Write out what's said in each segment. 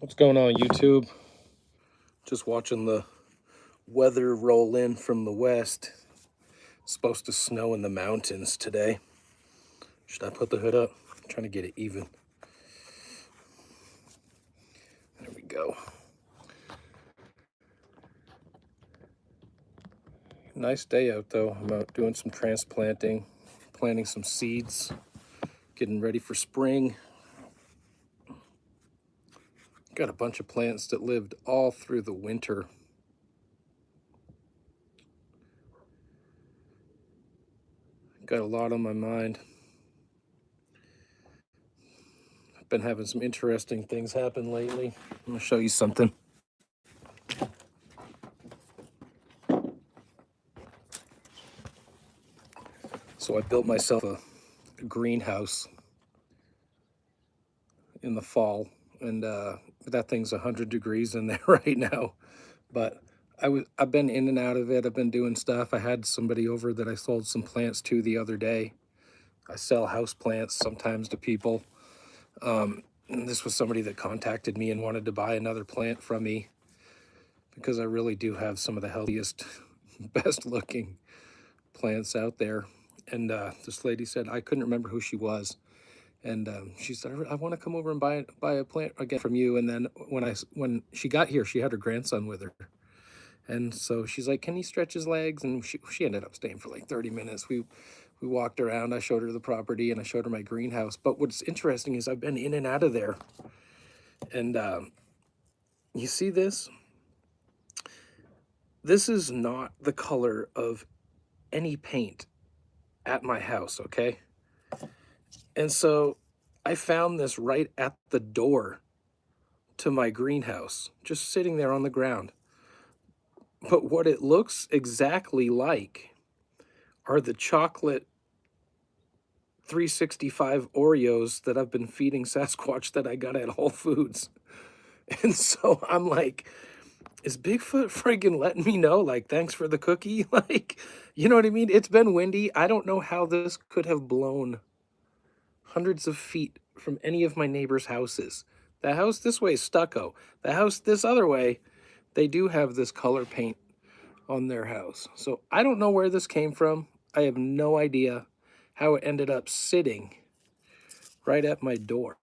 What's going on, YouTube? Just watching the weather roll in from the west. It's supposed to snow in the mountains today. Should I put the hood up? I'm trying to get it even. There we go. Nice day out though. I'm out doing some transplanting, planting some seeds, getting ready for spring. Got a bunch of plants that lived all through the winter. Got a lot on my mind. I've been having some interesting things happen lately. I'm gonna show you something. So I built myself a greenhouse in the fall, and that thing's 100 degrees in there right now. But I've been in and out of it. I've been doing stuff. I had somebody over that I sold some plants to the other day. I sell house plants sometimes to people. And this was somebody that contacted me and wanted to buy another plant from me because I really do have some of the healthiest, best looking plants out there. And this lady said, I couldn't remember who she was. And she said, I want to come over and buy a plant again from you. And then when she got here, she had her grandson with her. And so she's like, can he stretch his legs? And she ended up staying for like 30 minutes. We walked around. I showed her the property and I showed her my greenhouse. But what's interesting is I've been in and out of there. And you see this? This is not the color of any paint at my house, okay? And so I found this right at the door to my greenhouse, just sitting there on the ground. But what it looks exactly like are the chocolate 365 Oreos that I've been feeding Sasquatch that I got at Whole Foods. And so I'm like, is Bigfoot friggin' letting me know, like, thanks for the cookie? Like, you know what I mean? It's been windy. I don't know how this could have blown hundreds of feet from any of my neighbors' houses. The house this way is stucco. The house this other way, they do have this color paint on their house. So I don't know where this came from. I have no idea how it ended up sitting right at my door.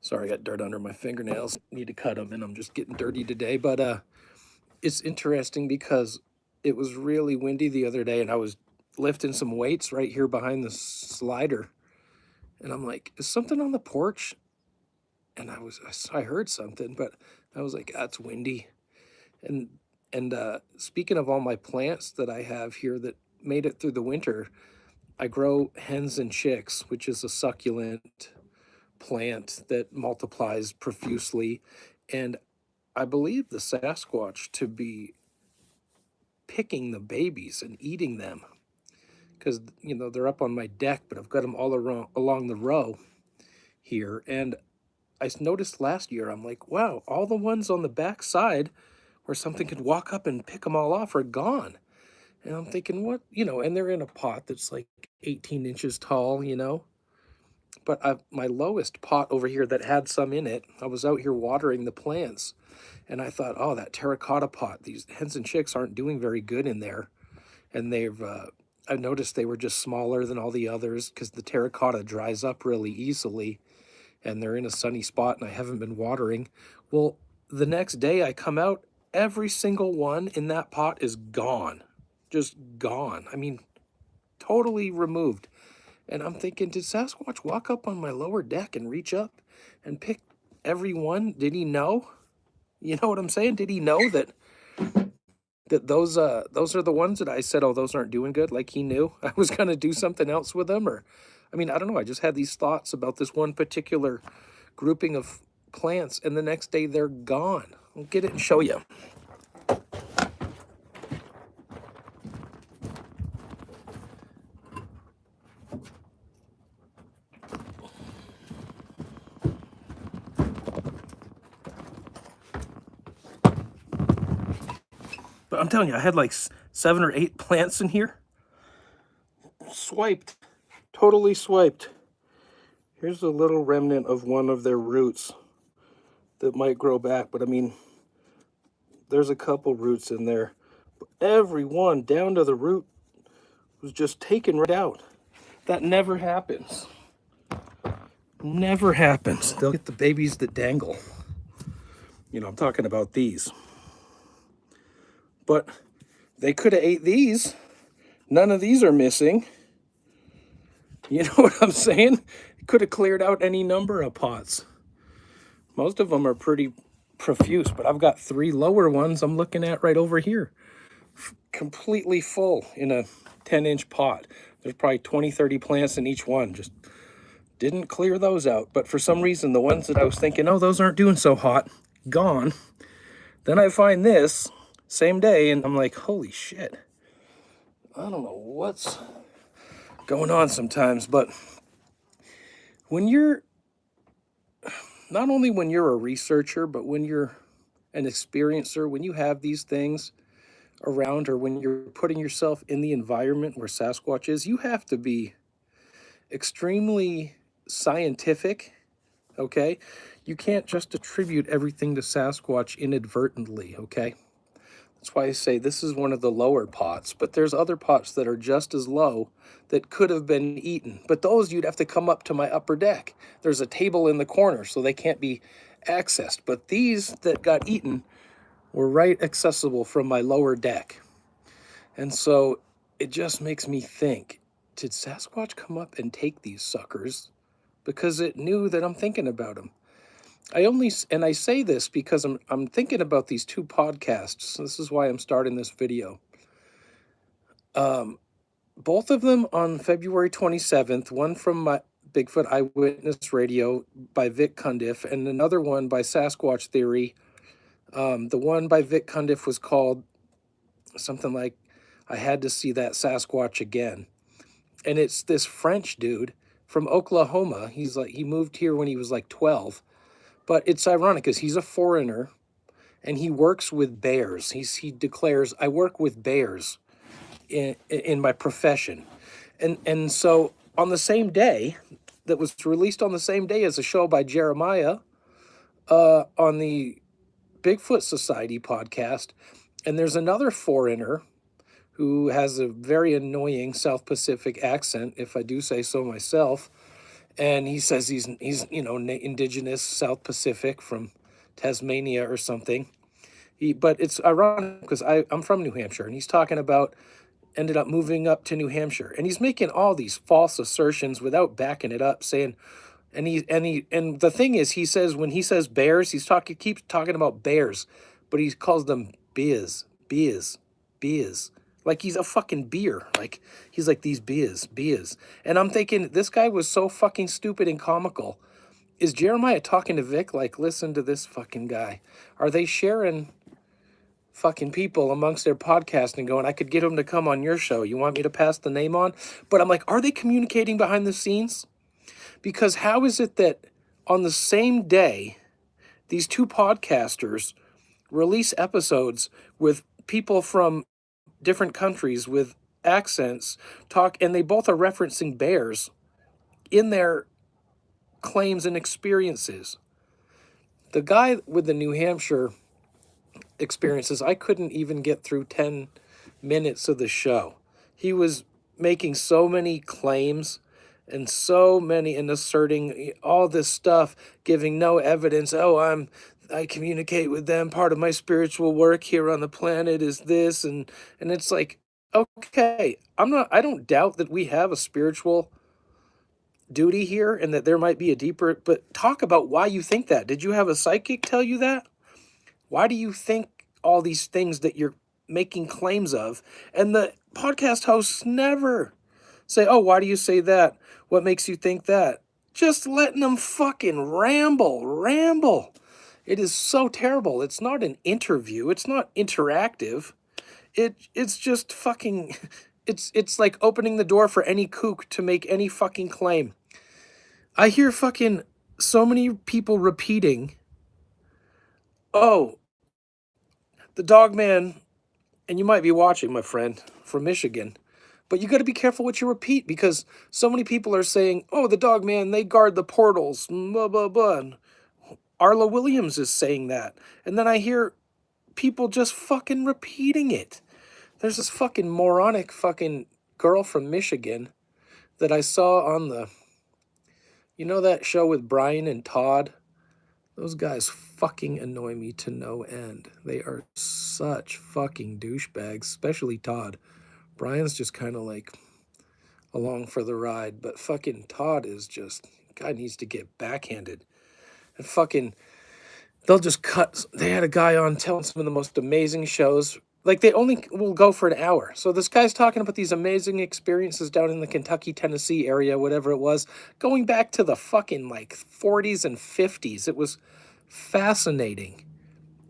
Sorry, I got dirt under my fingernails. Need to cut them, and I'm just getting dirty today. But it's interesting because it was really windy the other day, and I was lifting some weights right here behind the slider. And I'm like, is something on the porch? And I heard something, but I was like, that's windy. And speaking of all my plants that I have here that made it through the winter, I grow hens and chicks, which is a succulent plant that multiplies profusely. And I believe the Sasquatch to be picking the babies and eating them because, you know, they're up on my deck, but I've got them all along the row here. And I noticed last year, I'm like, wow, all the ones on the back side where something could walk up and pick them all off are gone. And I'm thinking, what, you know, and they're in a pot that's like 18 inches tall, you know. But my lowest pot over here that had some in it, I was out here watering the plants. And I thought, oh, that terracotta pot, these hens and chicks aren't doing very good in there. And I noticed they were just smaller than all the others because the terracotta dries up really easily and they're in a sunny spot and I haven't been watering. Well, the next day I come out, every single one in that pot is gone. Just gone. I mean, totally removed. And I'm thinking, did Sasquatch walk up on my lower deck and reach up and pick every one? Did he know? You know what I'm saying? Did he know that those are the ones that I said, oh, those aren't doing good? Like he knew I was gonna do something else with them, or I mean, I don't know. I just had these thoughts about this one particular grouping of plants, and the next day they're gone. I'll get it and show you. But I'm telling you, I had like 7 or 8 plants in here. Swiped. Totally swiped. Here's a little remnant of one of their roots. that might grow back. But I mean, there's a couple roots in there. Every one down to the root was just taken right out. That never happens. Never happens. They'll get the babies that dangle. You know, I'm talking about these. But they could have ate these. None of these are missing. You know what I'm saying? Could have cleared out any number of pots. Most of them are pretty profuse, but I've got 3 lower ones I'm looking at right over here. Completely full in a 10-inch pot. There's probably 20, 30 plants in each one. Just didn't clear those out. But for some reason, the ones that I was thinking, oh, those aren't doing so hot, gone. Then I find this same day, and I'm like, holy shit. I don't know what's going on sometimes, but when you're, not only when you're a researcher, but when you're an experiencer, when you have these things around, or when you're putting yourself in the environment where Sasquatch is, you have to be extremely scientific, okay? You can't just attribute everything to Sasquatch inadvertently, okay? That's why I say this is one of the lower pots, but there's other pots that are just as low that could have been eaten. But those you'd have to come up to my upper deck. There's a table in the corner, so they can't be accessed. But these that got eaten were right accessible from my lower deck. And so it just makes me think, did Sasquatch come up and take these suckers because it knew that I'm thinking about them? I say this because I'm thinking about these 2 podcasts. This is why I'm starting this video. Both of them on February 27th, one from my Bigfoot Eyewitness Radio by Vic Cundiff, and another one by Sasquatch Theory. The one by Vic Cundiff was called something like, I Had to See That Sasquatch Again. And it's this French dude from Oklahoma. He moved here when he was like 12. But it's ironic because he's a foreigner and he works with bears. He declares, I work with bears in my profession. And so on the same day, that was released on the same day as a show by Jeremiah on the Bigfoot Society podcast. And there's another foreigner who has a very annoying South Pacific accent, if I do say so myself. And he says he's indigenous South Pacific from Tasmania or something. But it's ironic because I'm from New Hampshire, and he's talking about ended up moving up to New Hampshire, and he's making all these false assertions without backing it up, saying, and the thing is, he says when he says bears, he keeps talking about bears, but he calls them beers. Like he's a fucking beer. Like he's like these beers. And I'm thinking this guy was so fucking stupid and comical. Is Jeremiah talking to Vic like, listen to this fucking guy? Are they sharing fucking people amongst their podcast and going, I could get him to come on your show. You want me to pass the name on? But I'm like, are they communicating behind the scenes? Because how is it that on the same day, these 2 podcasters release episodes with people from different countries with accents and they both are referencing bears in their claims and experiences? The guy with the New Hampshire experiences, I couldn't even get through 10 minutes of the show. He was making so many claims and asserting all this stuff, giving no evidence. Oh, I communicate with them. Part of my spiritual work here on the planet is this, and it's like, okay, I don't doubt that we have a spiritual duty here and that there might be a deeper, but talk about why you think that. Did you have a psychic tell you that? Why do you think all these things that you're making claims of? And the podcast hosts never say, oh, why do you say that? What makes you think that? Just letting them fucking ramble. It is so terrible. It's not an interview. It's not interactive. It's just fucking, it's like opening the door for any kook to make any fucking claim. I hear fucking so many people repeating, oh, the dog man, and you might be watching, my friend, from Michigan, but you got to be careful what you repeat because so many people are saying, oh, the dog man, they guard the portals, blah, blah, blah. Arla Williams is saying that. And then I hear people just fucking repeating it. There's this fucking moronic fucking girl from Michigan that I saw on the, you know, that show with Brian and Todd? Those guys fucking annoy me to no end. They are such fucking douchebags, especially Todd. Brian's just kind of like along for the ride, but fucking Todd is just, guy needs to get backhanded. And fucking, they'll just cut. They had a guy on telling some of the most amazing shows. Like, they only will go for an hour. So this guy's talking about these amazing experiences down in the Kentucky, Tennessee area, whatever it was, going back to the fucking like 40s and 50s. It was fascinating.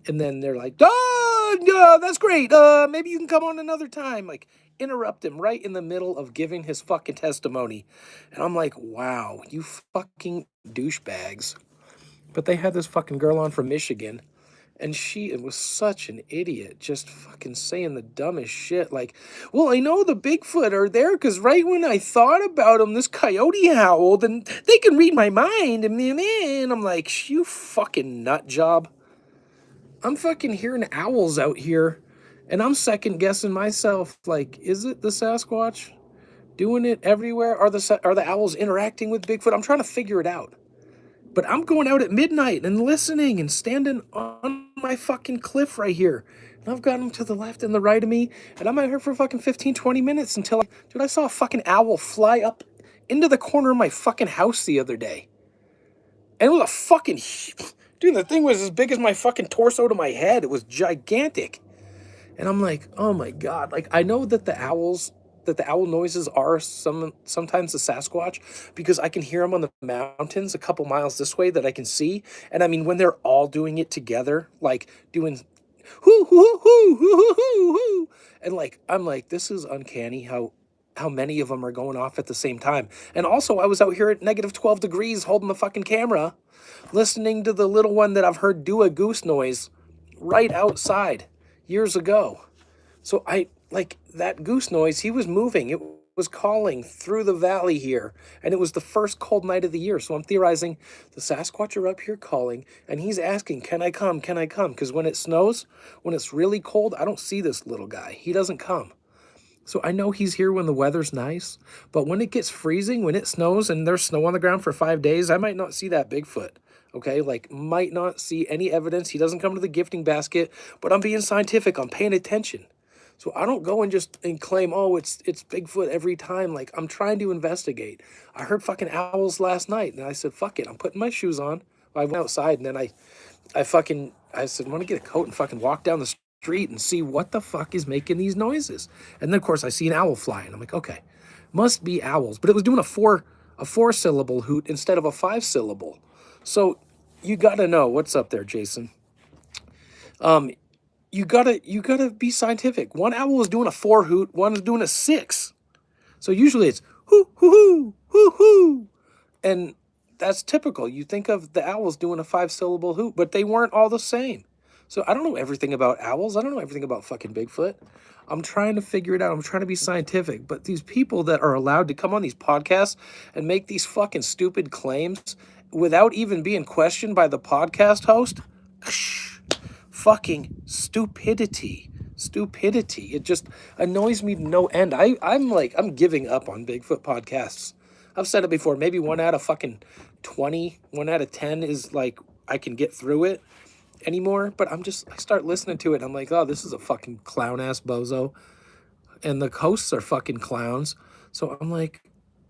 And then they're like, oh, yeah, that's great. Maybe you can come on another time. Like, interrupt him right in the middle of giving his fucking testimony. And I'm like, wow, you fucking douchebags. But they had this fucking girl on from Michigan, and she was such an idiot, just fucking saying the dumbest shit. Like, well, I know the Bigfoot are there because right when I thought about them, this coyote howled, and they can read my mind. And I'm like, you fucking nut job. I'm fucking hearing owls out here, and I'm second guessing myself. Like, is it the Sasquatch doing it everywhere? Are the owls interacting with Bigfoot? I'm trying to figure it out. But I'm going out at midnight and listening and standing on my fucking cliff right here. And I've got them to the left and the right of me. And I'm out here for fucking 15, 20 minutes until, dude, I saw a fucking owl fly up into the corner of my fucking house the other day. And it was a fucking, dude, the thing was as big as my fucking torso to my head. It was gigantic. And I'm like, oh my God. Like, I know that the owl noises are sometimes the Sasquatch because I can hear them on the mountains a couple miles this way that I can see. And I mean, when they're all doing it together, like doing hoo hoo hoo hoo hoo hoo hoo, and like I'm like, this is uncanny how many of them are going off at the same time. And also, I was out here at negative 12 degrees holding the fucking camera, listening to the little one that I've heard do a goose noise right outside years ago. So I, like, that goose noise, he was moving. It was calling through the valley here. And it was the first cold night of the year. So I'm theorizing the Sasquatch are up here calling, and he's asking, can I come? Can I come? Because when it snows, when it's really cold, I don't see this little guy. He doesn't come. So I know he's here when the weather's nice. But when it gets freezing, when it snows and there's snow on the ground for 5 days, I might not see that Bigfoot. Okay, like, might not see any evidence. He doesn't come to the gifting basket. But I'm being scientific. I'm paying attention. So I don't go and just claim, oh, it's Bigfoot every time. Like, I'm trying to investigate. I heard fucking owls last night, and I said, fuck it, I'm putting my shoes on. I went outside, and then I said, I want to get a coat and fucking walk down the street and see what the fuck is making these noises. And then, of course, I see an owl flying. I'm like, okay, must be owls. But it was doing a four syllable hoot instead of a 5 syllable. So you got to know what's up there, Jason. You gotta be scientific. One owl is doing a 4 hoot, one is doing a 6. So usually it's hoo hoo hoo hoo hoo, and that's typical. You think of the owls doing a 5 syllable hoot, but they weren't all the same. So I don't know everything about owls. I don't know everything about fucking Bigfoot. I'm trying to figure it out. I'm trying to be scientific. But these people that are allowed to come on these podcasts and make these fucking stupid claims without even being questioned by the podcast host, fucking stupidity. It just annoys me to no end. I'm giving up on Bigfoot podcasts. I've said it before. Maybe 1 out of fucking 20, 1 out of 10 is like I can get through it anymore. But I start listening to it. I'm like, oh, this is a fucking clown ass bozo, and the hosts are fucking clowns. So I'm like,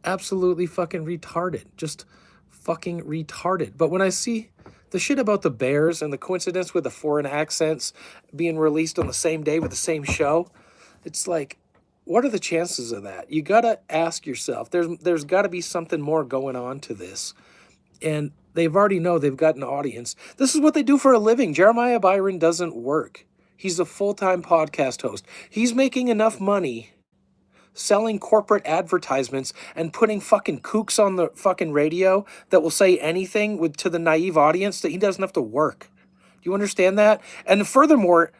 absolutely fucking retarded. Just fucking retarded. But when I see the shit about the Bears and the coincidence with the foreign accents being released on the same day with the same show, it's like, what are the chances of that? You gotta ask yourself. There's got to be something more going on to this, and they've already know they've got an audience. This is what they do for a living. Jeremiah Byron doesn't work. He's a full-time podcast host. He's making enough money selling corporate advertisements and putting fucking kooks on the fucking radio that will say anything to the naive audience that he doesn't have to work. Do you understand that? And furthermore,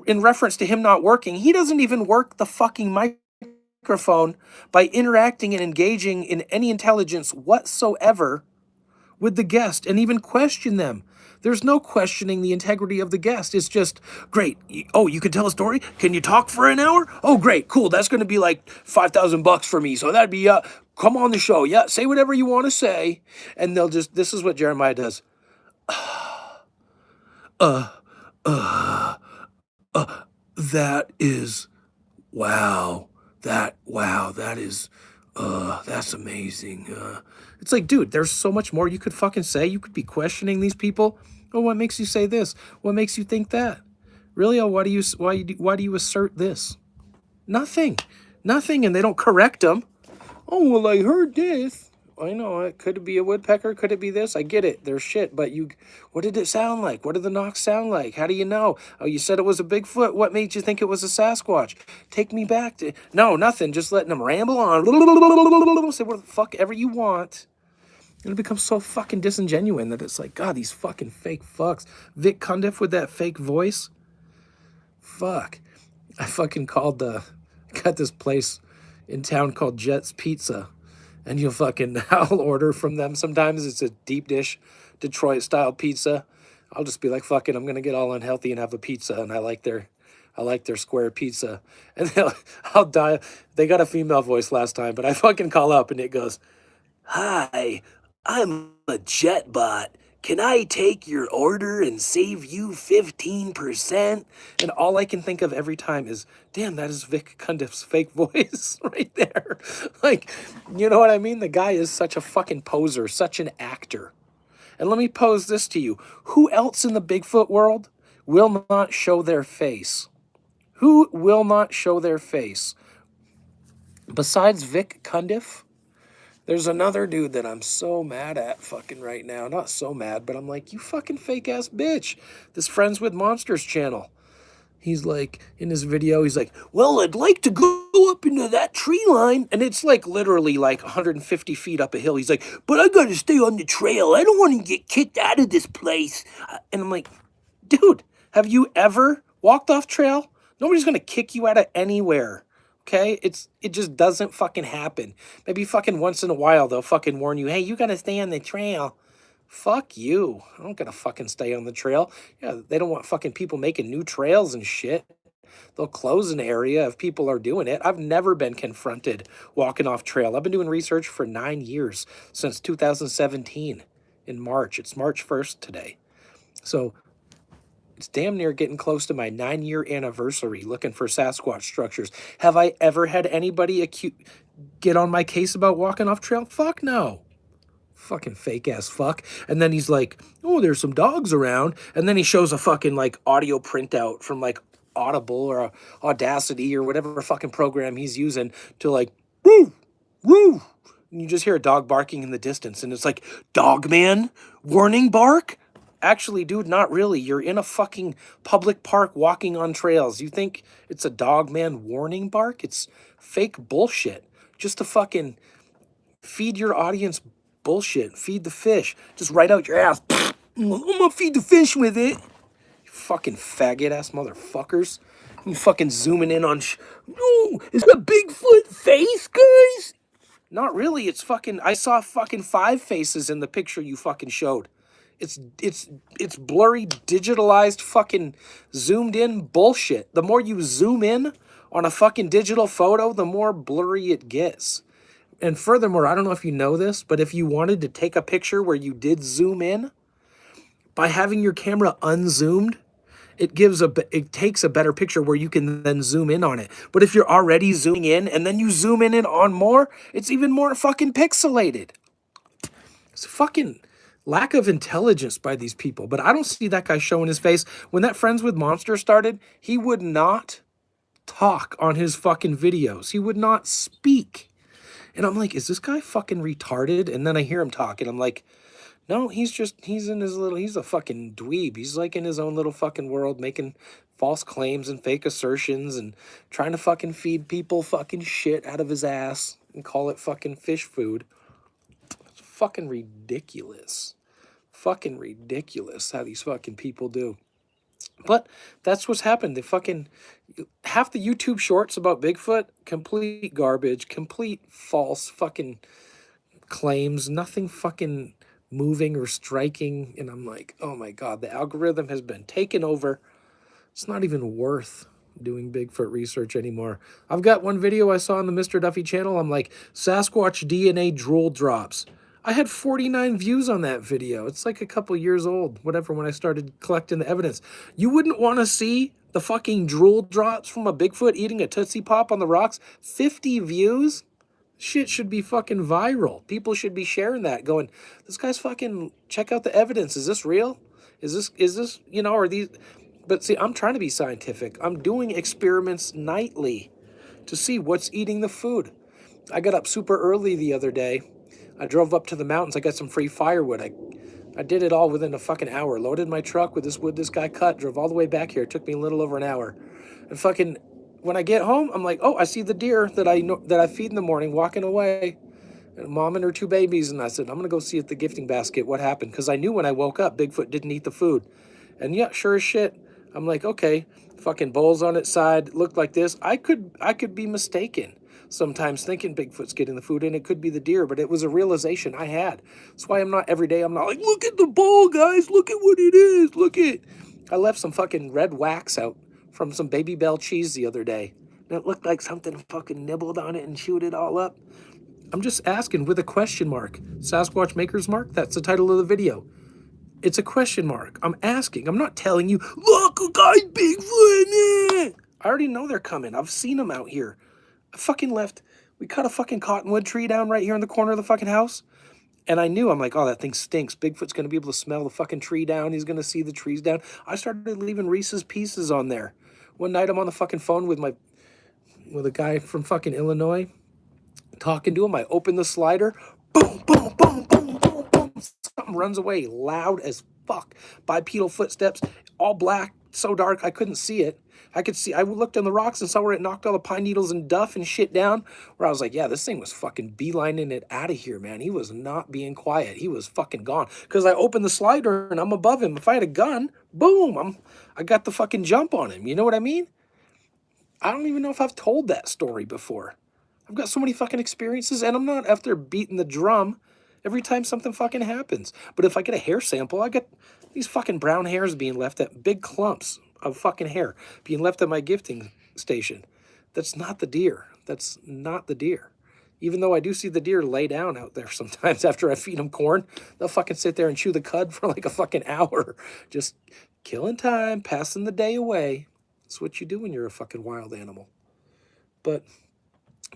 in reference to him not working, he doesn't even work the fucking microphone by interacting and engaging in any intelligence whatsoever with the guest and even question them. There's no questioning the integrity of the guest. It's just, great. Oh, you can tell a story? Can you talk for an hour? Oh, great. Cool. That's going to be like $5,000 for me. So that'd be, come on the show. Yeah, say whatever you want to say. And they'll just, this is what Jeremiah does. That is, wow. That is, that's amazing. It's like, dude, there's so much more you could fucking say. You could be questioning these people. Oh, what makes you say this? What makes you think that? Really? Oh, why do you assert this? Nothing. Nothing, and they don't correct them. Oh, well, I heard this. I know, it could be a woodpecker, could it be this? I get it, they're shit, but what did it sound like? What did the knocks sound like? How do you know? Oh, you said it was a Bigfoot. What made you think it was a Sasquatch? Take me back to, no, nothing, just letting them ramble on. Say what the fuck ever you want. And it becomes so fucking disingenuous that it's like, God, these fucking fake fucks. Vic Cundiff with that fake voice. Fuck. I fucking got this place in town called Jet's Pizza. And I'll order from them. Sometimes it's a deep dish, Detroit style pizza. I'll just be like, fuck it, I'm gonna get all unhealthy and have a pizza. And I like their square pizza. And I'll die. They got a female voice last time, but I fucking call up and it goes, "Hi, I'm a Jetbot. Can I take your order and save you 15%? And all I can think of every time is, damn, that is Vic Cundiff's fake voice right there. Like, you know what I mean? The guy is such a fucking poser, such an actor. And let me pose this to you. Who else in the Bigfoot world will not show their face? Who will not show their face? Besides Vic Cundiff? There's another dude that I'm so mad at fucking right now. Not so mad, but I'm like, you fucking fake ass bitch. This Friends with Monsters channel. He's like, in his video, he's like, well, I'd like to go up into that tree line. And it's like literally like 150 feet up a hill. He's like, but I gotta stay on the trail. I don't want to get kicked out of this place. And I'm like, dude, have you ever walked off trail? Nobody's gonna kick you out of anywhere. Okay, it just doesn't fucking happen. Maybe fucking once in a while they'll fucking warn you, hey, you gotta stay on the trail. Fuck you. I don't gotta fucking stay on the trail. Yeah, they don't want fucking people making new trails and shit. They'll close an area if people are doing it. I've never been confronted walking off trail. I've been doing research for 9 years, since 2017 in March. It's March 1st today. So it's damn near getting close to my 9-year anniversary looking for Sasquatch structures. Have I ever had anybody get on my case about walking off trail? Fuck no. Fucking fake ass fuck. And then he's like, oh, there's some dogs around. And then he shows a fucking like audio printout from like Audible or Audacity or whatever fucking program he's using to like, woo, woo. And you just hear a dog barking in the distance. And it's like, dog man, warning bark? Actually, dude, not really. You're in a fucking public park walking on trails. You think it's a dog man warning bark? It's fake bullshit. Just to fucking feed your audience bullshit. Feed the fish. Just right out your ass. I'm gonna feed the fish with it. You fucking faggot ass motherfuckers. You fucking zooming in on no, is that Bigfoot face, guys? Not really. It's fucking, I saw fucking 5 faces in the picture you fucking showed. It's blurry, digitalized, fucking zoomed in bullshit. The more you zoom in on a fucking digital photo, the more blurry it gets. And furthermore, I don't know if you know this, but if you wanted to take a picture where you did zoom in, by having your camera unzoomed, it takes a better picture where you can then zoom in on it. But if you're already zooming in and then you zoom in on more, it's even more fucking pixelated. It's fucking lack of intelligence by these people. But I don't see that guy showing his face. When that Friends with Monsters started, he would not talk on his fucking videos. He would not speak. And I'm like, is this guy fucking retarded? And then I hear him talk and I'm like, no, he's a fucking dweeb. He's like in his own little fucking world making false claims and fake assertions and trying to fucking feed people fucking shit out of his ass and call it fucking fish food. Fucking ridiculous. Fucking ridiculous how these fucking people do. But that's what's happened. Half the YouTube shorts about Bigfoot, complete garbage, complete false fucking claims, nothing fucking moving or striking. And I'm like, oh my God, the algorithm has been taken over. It's not even worth doing Bigfoot research anymore. I've got one video I saw on the Mr. Duffy channel. I'm like, Sasquatch DNA drool drops. I had 49 views on that video. It's like a couple years old, whatever, when I started collecting the evidence. You wouldn't want to see the fucking drool drops from a Bigfoot eating a Tootsie Pop on the rocks? 50 views? Shit should be fucking viral. People should be sharing that, going, this guy's fucking, check out the evidence. Is this real? Is this, you know, are these... But see, I'm trying to be scientific. I'm doing experiments nightly to see what's eating the food. I got up super early the other day. I drove up to the mountains. I got some free firewood. I did it all within a fucking hour. Loaded my truck with this wood this guy cut. Drove all the way back here. It took me a little over an hour. And fucking, when I get home, I'm like, oh, I see the deer that I feed in the morning walking away. And mom and her 2 babies. And I said, I'm going to go see at the gifting basket what happened. Because I knew when I woke up, Bigfoot didn't eat the food. And yeah, sure as shit, I'm like, okay, fucking bowls on its side, looked like this. I could be mistaken sometimes thinking Bigfoot's getting the food, and it could be the deer, but it was a realization I had. That's why I'm not every day, I'm not like, look at the bowl, guys, look at what it is, look at. I left some fucking red wax out from some Baby Bell cheese the other day. And it looked like something fucking nibbled on it and chewed it all up. I'm just asking with a question mark. Sasquatch Maker's Mark, that's the title of the video. It's a question mark. I'm asking. I'm not telling you, look, a guy, Bigfoot. I already know they're coming. I've seen them out here. I fucking left. We cut a fucking cottonwood tree down right here in the corner of the fucking house. And I knew, I'm like, oh, that thing stinks. Bigfoot's going to be able to smell the fucking tree down. He's going to see the trees down. I started leaving Reese's Pieces on there. One night I'm on the fucking phone with a guy from fucking Illinois, talking to him. I open the slider. Boom, boom, boom, boom, boom, boom. Something runs away loud as fuck. Bipedal footsteps, all black, so dark I couldn't see it. I looked on the rocks and saw where it knocked all the pine needles and duff and shit down, where I was like, yeah, this thing was fucking beelining it out of here, man. He was not being quiet. He was fucking gone. Because I opened the slider and I'm above him. If I had a gun, boom, I got the fucking jump on him. You know what I mean? I don't even know if I've told that story before. I've got so many fucking experiences, and I'm not after beating the drum every time something fucking happens. But if I get a hair sample, I get these fucking brown hairs being left at big clumps of fucking hair being left at my gifting station. That's not the deer. That's not the deer. Even though I do see the deer lay down out there sometimes after I feed them corn, they'll fucking sit there and chew the cud for like a fucking hour. Just killing time, passing the day away. That's what you do when you're a fucking wild animal. But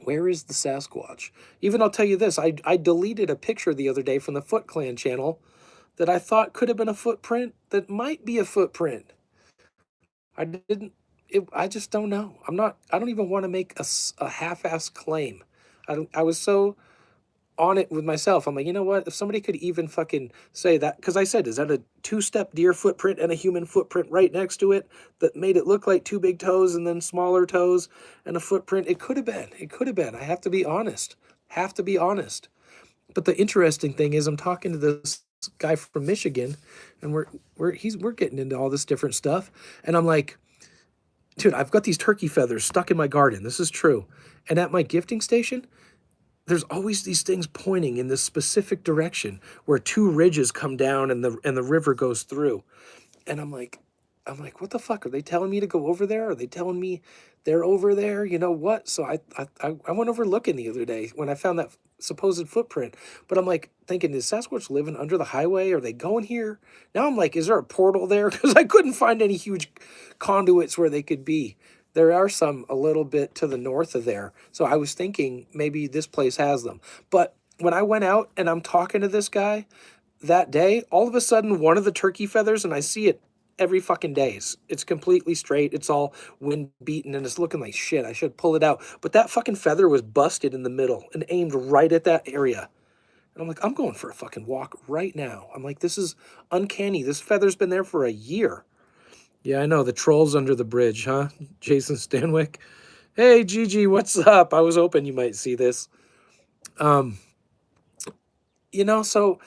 where is the Sasquatch? Even I'll tell you this, I deleted a picture the other day from the Foot Clan channel that I thought could have been a footprint that might be a footprint. I just don't know. I don't even want to make a half-ass claim. I was so on it with myself. I'm like, you know what? If somebody could even fucking say that, because I said, is that a 2-step deer footprint and a human footprint right next to it that made it look like 2 big toes and then smaller toes and a footprint? It could have been. It could have been. I have to be honest. Have to be honest. But the interesting thing is, I'm talking to this guy from Michigan, and we're getting into all this different stuff, and I'm like, dude, I've got these turkey feathers stuck in my garden. This is true. And at my gifting station, there's always these things pointing in this specific direction where 2 ridges come down and the river goes through. And I'm like, what the fuck? Are they telling me to go over there? Are they telling me they're over there? You know what? So I went over looking the other day when I found that supposed footprint. But I'm like thinking, is Sasquatch living under the highway? Are they going here? Now I'm like, is there a portal there? Because I couldn't find any huge conduits where they could be. There are some a little bit to the north of there. So I was thinking maybe this place has them. But when I went out and I'm talking to this guy that day, all of a sudden one of the turkey feathers, and I see it every fucking day. It's completely straight. It's all wind beaten and it's looking like shit. I should pull it out. But that fucking feather was busted in the middle and aimed right at that area. And I'm like, I'm going for a fucking walk right now. I'm like, this is uncanny. This feather's been there for a year. Yeah, I know. The troll's under the bridge, huh? Jason Stanwyck. Hey, Gigi, what's up? I was hoping you might see this. You know, so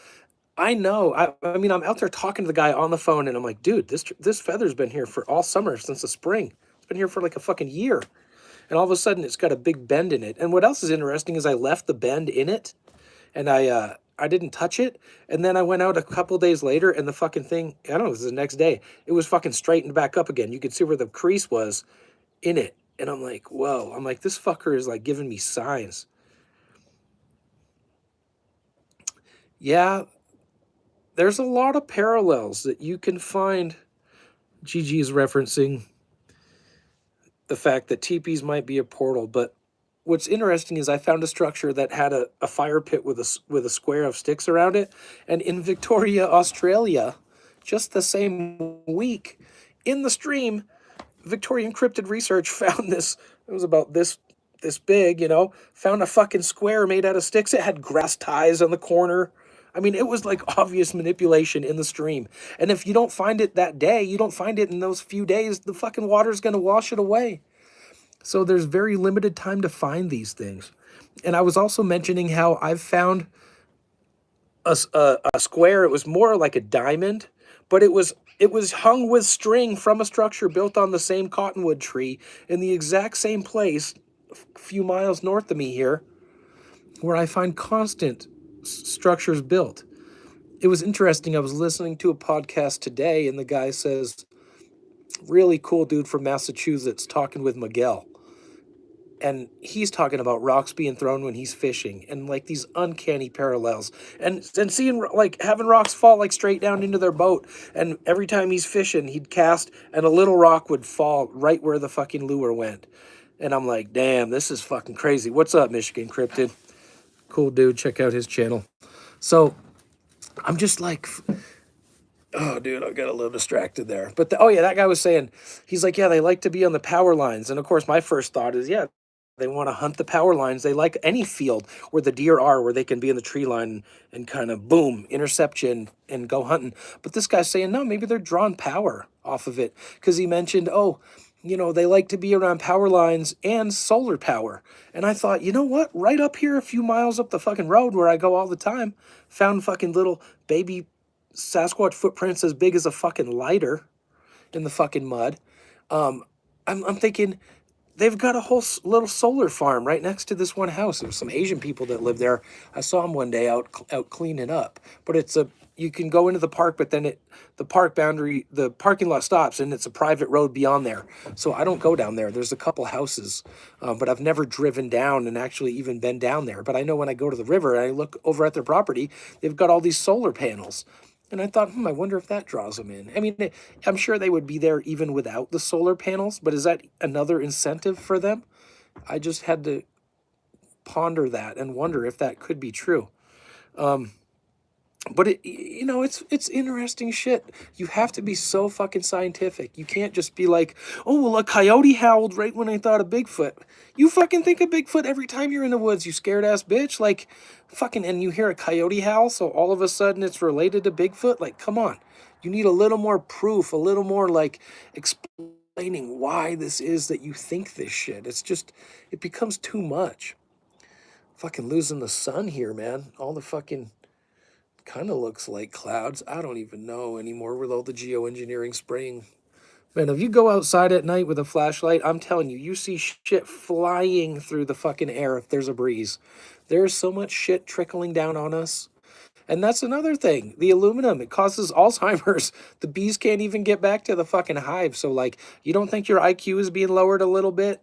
I know. I mean, I'm out there talking to the guy on the phone, and I'm like, dude, this feather's been here for all summer since the spring. It's been here for like a fucking year. And all of a sudden, it's got a big bend in it. And what else is interesting is I left the bend in it, and I I didn't touch it. And then I went out a couple days later and the fucking thing, I don't know, it was the next day. It was fucking straightened back up again. You could see where the crease was in it. And I'm like, whoa. I'm like, this fucker is like giving me signs. Yeah, there's a lot of parallels that you can find. GG is referencing the fact that teepees might be a portal, but what's interesting is I found a structure that had a fire pit with a square of sticks around it, and in Victoria, Australia, just the same week, in the stream, Victorian Cryptid Research found this. It was about this big, found a fucking square made out of sticks. It had grass ties on the corner. I mean, it was like obvious manipulation in the stream. And if you don't find it that day, you don't find it in those few days, the fucking water's going to wash it away. So there's very limited time to find these things. And I was also mentioning how I've found a square. It was more like a diamond, but it was hung with string from a structure built on the same cottonwood tree in the exact same place a few miles north of me here, where I find constant structures built. It was interesting. I was listening to a podcast today, and the guy says, really cool dude from Massachusetts talking with Miguel. And he's talking about rocks being thrown when he's fishing and like these uncanny parallels and seeing like having rocks fall like straight down into their boat. And every time he's fishing, he'd cast and a little rock would fall right where the fucking lure went. And I'm like, damn, this is fucking crazy. What's up, Michigan Cryptid? Cool dude. Check out his channel. So I'm just like, oh, dude, I got a little distracted there. But that guy was saying, he's like, yeah, they like to be on the power lines. And of course, my first thought is, yeah, they want to hunt the power lines. They like any field where the deer are, where they can be in the tree line and kind of boom, intercept you and go hunting. But this guy's saying, no, maybe they're drawing power off of it. Because he mentioned, they like to be around power lines and solar power. And I thought, you know what? Right up here, a few miles up the fucking road where I go all the time, found fucking little baby Sasquatch footprints as big as a fucking lighter in the fucking mud. I'm thinking, they've got a whole little solar farm right next to this one house. There was some Asian people that live there. I saw them one day out cleaning up. But you can go into the park, but then the park boundary, the parking lot stops, and it's a private road beyond there. So I don't go down there. There's a couple houses, but I've never driven down and actually even been down there. But I know when I go to the river and I look over at their property, they've got all these solar panels. And I thought, I wonder if that draws them in. I mean, I'm sure they would be there even without the solar panels, but is that another incentive for them? I just had to ponder that and wonder if that could be true. But it's interesting shit. You have to be so fucking scientific. You can't just be like, oh, well, a coyote howled right when I thought of Bigfoot. You fucking think of Bigfoot every time you're in the woods, you scared ass bitch. Like, fucking, and you hear a coyote howl, so all of a sudden it's related to Bigfoot. Like, come on. You need a little more proof, a little more like explaining why this is that you think this shit. It becomes too much. Fucking losing the sun here, man. All the fucking kind of looks like clouds. I don't even know anymore with all the geoengineering spraying. Man, if you go outside at night with a flashlight, I'm telling you, you see shit flying through the fucking air if there's a breeze. There's so much shit trickling down on us. And that's another thing. The aluminum, it causes Alzheimer's. The bees can't even get back to the fucking hive. So, like, you don't think your IQ is being lowered a little bit?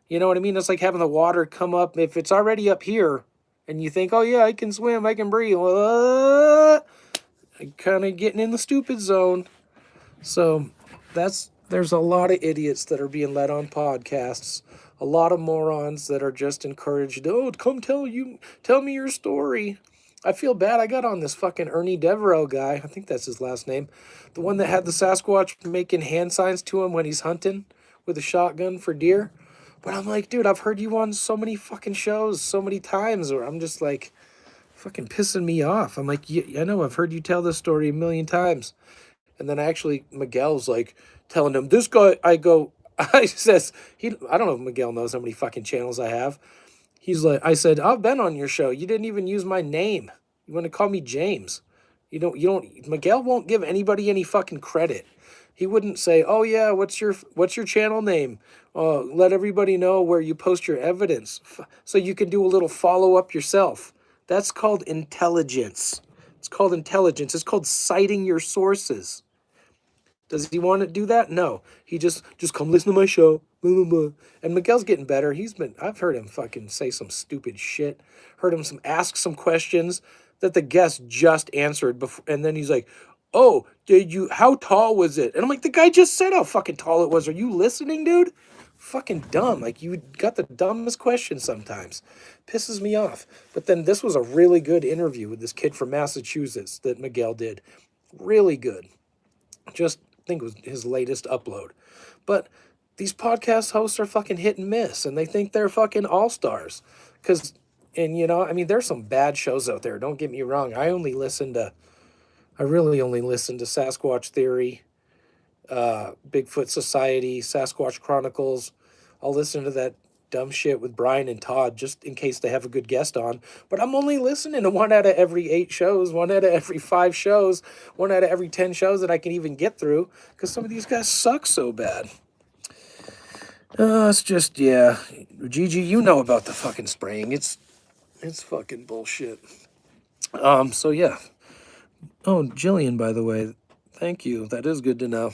You know what I mean? It's like having the water come up. If it's already up here, and you think, oh yeah, I can swim, I can breathe. I'm kind of getting in the stupid zone. So there's a lot of idiots that are being led on podcasts. A lot of morons that are just encouraged, oh, come tell me your story. I feel bad. I got on this fucking Ernie Devereaux guy. I think that's his last name. The one that had the Sasquatch making hand signs to him when he's hunting with a shotgun for deer. But I'm like, dude, I've heard you on so many fucking shows so many times, or I'm just like, fucking pissing me off. I'm like, I know, I've heard you tell this story a million times. And then actually, Miguel's like telling him, this guy, I don't know if Miguel knows how many fucking channels I have. He's like, I said, I've been on your show. You didn't even use my name. You want to call me James. Miguel won't give anybody any fucking credit. He wouldn't say, oh yeah, what's your channel name? Let everybody know where you post your evidence so you can do a little follow-up yourself. That's called intelligence. It's called intelligence. It's called citing your sources. Does he want to do that? No. He just come listen to my show. Blah, blah, blah. And Miguel's getting better. I've heard him fucking say some stupid shit. Heard him ask some questions that the guest just answered before, and then he's like, "Oh, how tall was it?" And I'm like, "The guy just said how fucking tall it was. Are you listening, dude? Fucking dumb. Like, you got the dumbest questions sometimes. Pisses me off." But then this was a really good interview with this kid from Massachusetts that Miguel did. Really good. Just think it was his latest upload. But these podcast hosts are fucking hit and miss, and they think they're fucking all stars. And I mean, there's some bad shows out there. Don't get me wrong. I really only listen to Sasquatch Theory, Bigfoot Society, Sasquatch Chronicles. I'll listen to that dumb shit with Brian and Todd just in case they have a good guest on. But I'm only listening to 1 out of every 8 shows, 1 out of every 5 shows, 1 out of every 10 shows that I can even get through because some of these guys suck so bad. It's just, yeah. Gigi, you know about the fucking spraying. It's fucking bullshit. So yeah. Oh, Jillian, by the way, thank you. That is good to know.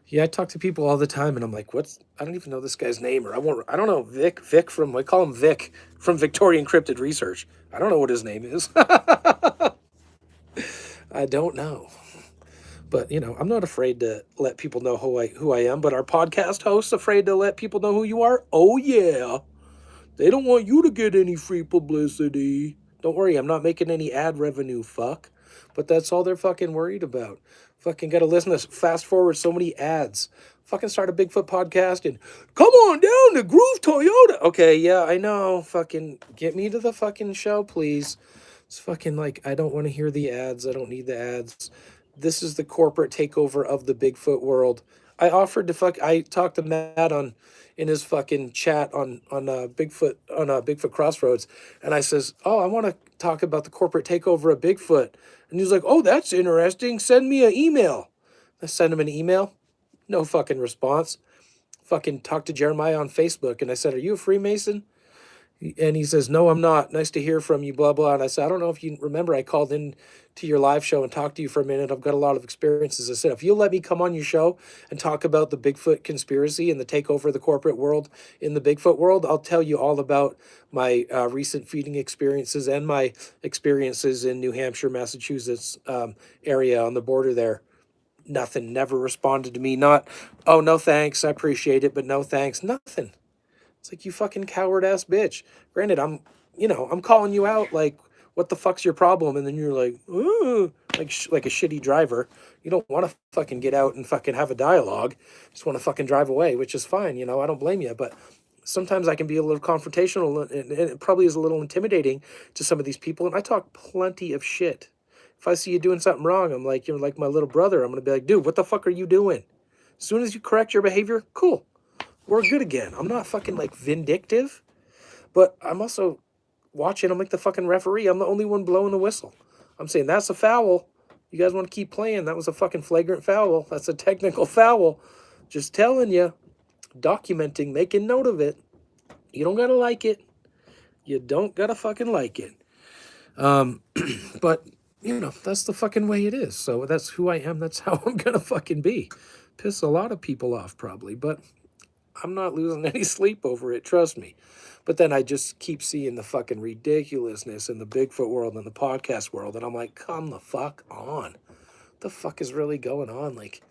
Yeah, I talk to people all the time, and I'm like, I don't even know this guy's name, or I don't know, Vic from, I call him Vic from Victorian Cryptid Research. I don't know what his name is. I don't know. But, I'm not afraid to let people know who I am, but our podcast hosts afraid to let people know who you are? Oh, yeah. They don't want you to get any free publicity. Don't worry, I'm not making any ad revenue, fuck. But that's all they're fucking worried about. Fucking gotta listen to fast forward so many ads. Fucking start a Bigfoot podcast and come on down to Groove Toyota. Okay, yeah, I know. Fucking get me to the fucking show, please. It's fucking like, I don't want to hear the ads. I don't need the ads. This is the corporate takeover of the Bigfoot world. I talked to Matt in his fucking chat on Bigfoot Crossroads, and I says, "Oh, I want to talk about the corporate takeover of Bigfoot." And he's like, "Oh, that's interesting. Send me an email." I sent him an email. No fucking response. Fucking talked to Jeremiah on Facebook, and I said, "Are you a Freemason?" And he says, "No, I'm not. Nice to hear from you, blah, blah." And I said, "I don't know if you remember, I called in to your live show and talked to you for a minute. I've got a lot of experiences." I said, "If you'll let me come on your show and talk about the Bigfoot conspiracy and the takeover of the corporate world in the Bigfoot world, I'll tell you all about my recent feeding experiences and my experiences in New Hampshire, Massachusetts area on the border there." Nothing. Never responded to me. Not, "Oh, no thanks. I appreciate it, but no thanks." Nothing. It's like, you fucking coward ass bitch. Granted, I'm calling you out, like, what the fuck's your problem? And then you're like, "Ooh," like a shitty driver. You don't want to fucking get out and fucking have a dialogue. Just want to fucking drive away, which is fine. I don't blame you. But sometimes I can be a little confrontational, and it probably is a little intimidating to some of these people. And I talk plenty of shit. If I see you doing something wrong, I'm like, you're like my little brother. I'm going to be like, "Dude, what the fuck are you doing?" As soon as you correct your behavior, cool. We're good again. I'm not fucking like vindictive, but I'm also watching. I'm like the fucking referee. I'm the only one blowing the whistle. I'm saying that's a foul. You guys want to keep playing? That was a fucking flagrant foul. That's a technical foul. Just telling you, documenting, making note of it. You don't gotta like it. You don't gotta fucking like it. But that's the fucking way it is. So that's who I am. That's how I'm gonna fucking be. Piss a lot of people off probably, but I'm not losing any sleep over it, trust me. But then I just keep seeing the fucking ridiculousness in the Bigfoot world and the podcast world, and I'm like, come the fuck on. What the fuck is really going on? Like,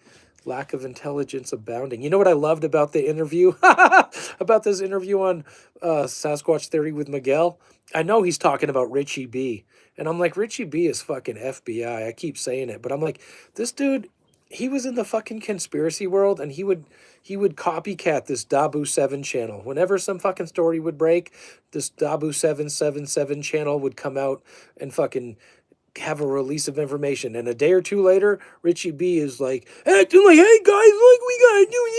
lack of intelligence abounding. You know what I loved about the interview? About this interview on Sasquatch Theory with Miguel? I know he's talking about Richie B. And I'm like, Richie B is fucking FBI. I keep saying it, but I'm like, this dude, he was in the fucking conspiracy world, and he would copycat this Dabu 7 channel. Whenever some fucking story would break, this Dabu 777 channel would come out and fucking have a release of information. And a day or two later, Richie B is like, acting like, "Hey guys, like we gotta do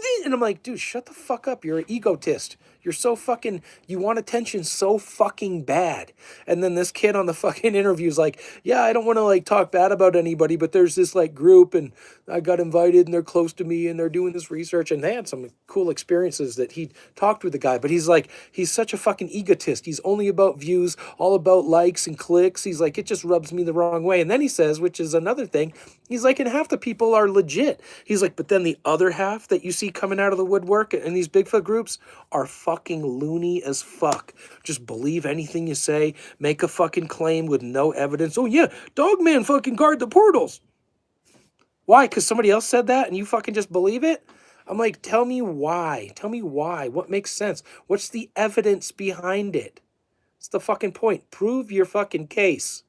this." And I'm like, dude, shut the fuck up. You're an egotist. You're so fucking, you want attention so fucking bad. And then this kid on the fucking interview is like, yeah, I don't want to like talk bad about anybody, but there's this like group and I got invited and they're close to me and they're doing this research and they had some cool experiences that he talked with the guy. But he's like, he's such a fucking egotist. He's only about views, all about likes and clicks. He's like, it just rubs me the wrong way. And then he says, which is another thing, he's like, and half the people are legit. He's like, but then the other half that you see coming out of the woodwork in these Bigfoot groups are fucking loony as fuck. Just believe anything you say, make a fucking claim with no evidence. Oh yeah, Dogman fucking guard the portals. Why? Because somebody else said that and you fucking just believe it? I'm like, tell me why. Tell me why. What makes sense? What's the evidence behind it? It's the fucking point. Prove your fucking case.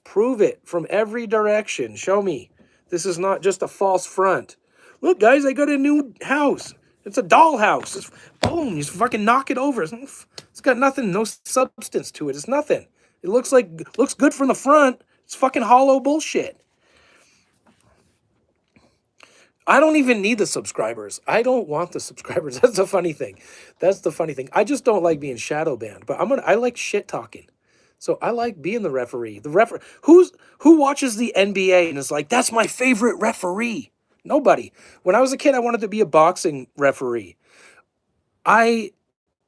Prove it from every direction. Show me. This is not just a false front. Look, guys, I got a new house. It's a dollhouse. It's, boom, you fucking knock it over. It's got nothing, no substance to it. It's nothing. It looks good from the front. It's fucking hollow bullshit. I don't even need the subscribers. I don't want the subscribers. That's the funny thing. That's the funny thing. I just don't like being shadow banned. But I like shit talking. So I like being the referee. Who watches the NBA and is like, that's my favorite referee? Nobody. When I was a kid, I wanted to be a boxing referee. I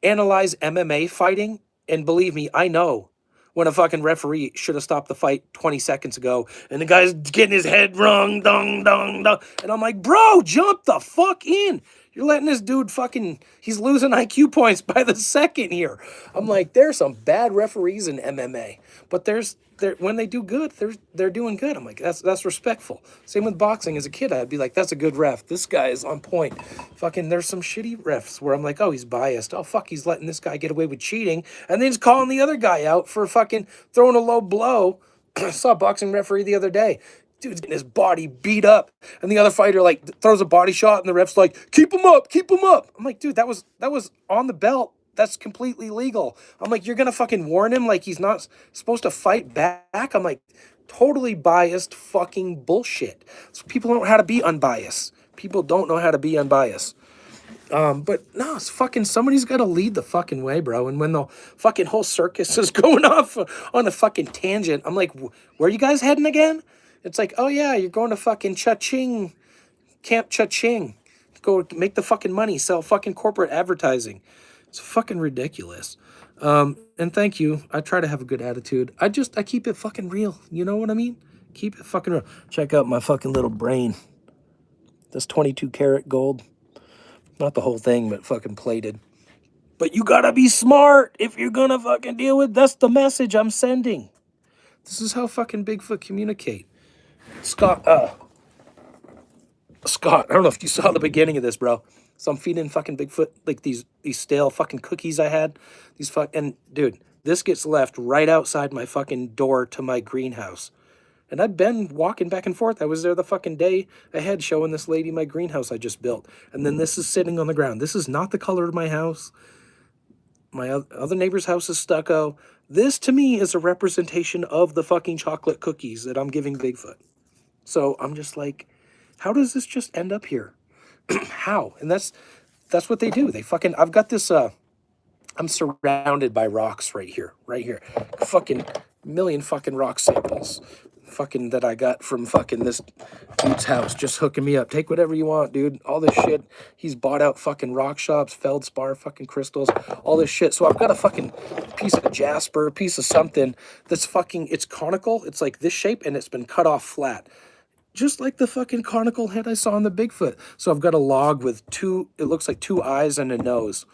analyze MMA fighting, and believe me, I know when a fucking referee should have stopped the fight 20 seconds ago, and the guy's getting his head rung, dong, dong, dong. And I'm like, bro, jump the fuck in. You're letting this dude he's losing IQ points by the second here. I'm like, there's some bad referees in MMA, but when they do good, they're doing good. I'm like, that's respectful. Same with boxing. As a kid, I'd be like, that's a good ref. This guy is on point. Fucking, there's some shitty refs where I'm like, oh, he's biased. Oh, fuck, he's letting this guy get away with cheating. And then he's calling the other guy out for fucking throwing a low blow. I saw a boxing referee the other day. Dude's getting his body beat up, and the other fighter like throws a body shot, and the ref's like, keep him up, keep him up. I'm like, dude, that was on the belt. That's completely legal. I'm like, you're gonna fucking warn him like he's not supposed to fight back? I'm like, totally biased fucking bullshit. So people don't know how to be unbiased. People don't know how to be unbiased. But no, it's fucking, somebody's got to lead the fucking way, bro. And when the fucking whole circus is going off on a fucking tangent, I'm like, where are you guys heading again? It's like, oh yeah, you're going to fucking Cha-Ching, Camp Cha-Ching. Go make the fucking money, sell fucking corporate advertising. It's fucking ridiculous. And thank you. I try to have a good attitude. I keep it fucking real. You know what I mean? Keep it fucking real. Check out my fucking little brain. This 22 karat gold. Not the whole thing, but fucking plated. But you gotta be smart if you're gonna fucking deal with. That's the message I'm sending. This is how fucking Bigfoot communicate. Scott, I don't know if you saw the beginning of this, bro. So I'm feeding fucking Bigfoot like these stale fucking cookies I had. And dude, this gets left right outside my fucking door to my greenhouse. And I'd been walking back and forth. I was there the fucking day ahead showing this lady my greenhouse I just built. And then this is sitting on the ground. This is not the color of my house. My other neighbor's house is stucco. This, to me, is a representation of the fucking chocolate cookies that I'm giving Bigfoot. So I'm just like, how does this just end up here? How? And that's what they do. They fucking, I've got this, I'm surrounded by rocks right here. Fucking million fucking rock samples. Fucking that I got from fucking this dude's house, just hooking me up. Take whatever you want, dude. All this shit. He's bought out fucking rock shops, feldspar, fucking crystals, all this shit. So I've got a fucking piece of jasper, a piece of something that's fucking, it's conical. It's like this shape and it's been cut off flat. Just like the fucking conical head I saw on the Bigfoot. So I've got a log with it looks like 2 eyes and a nose.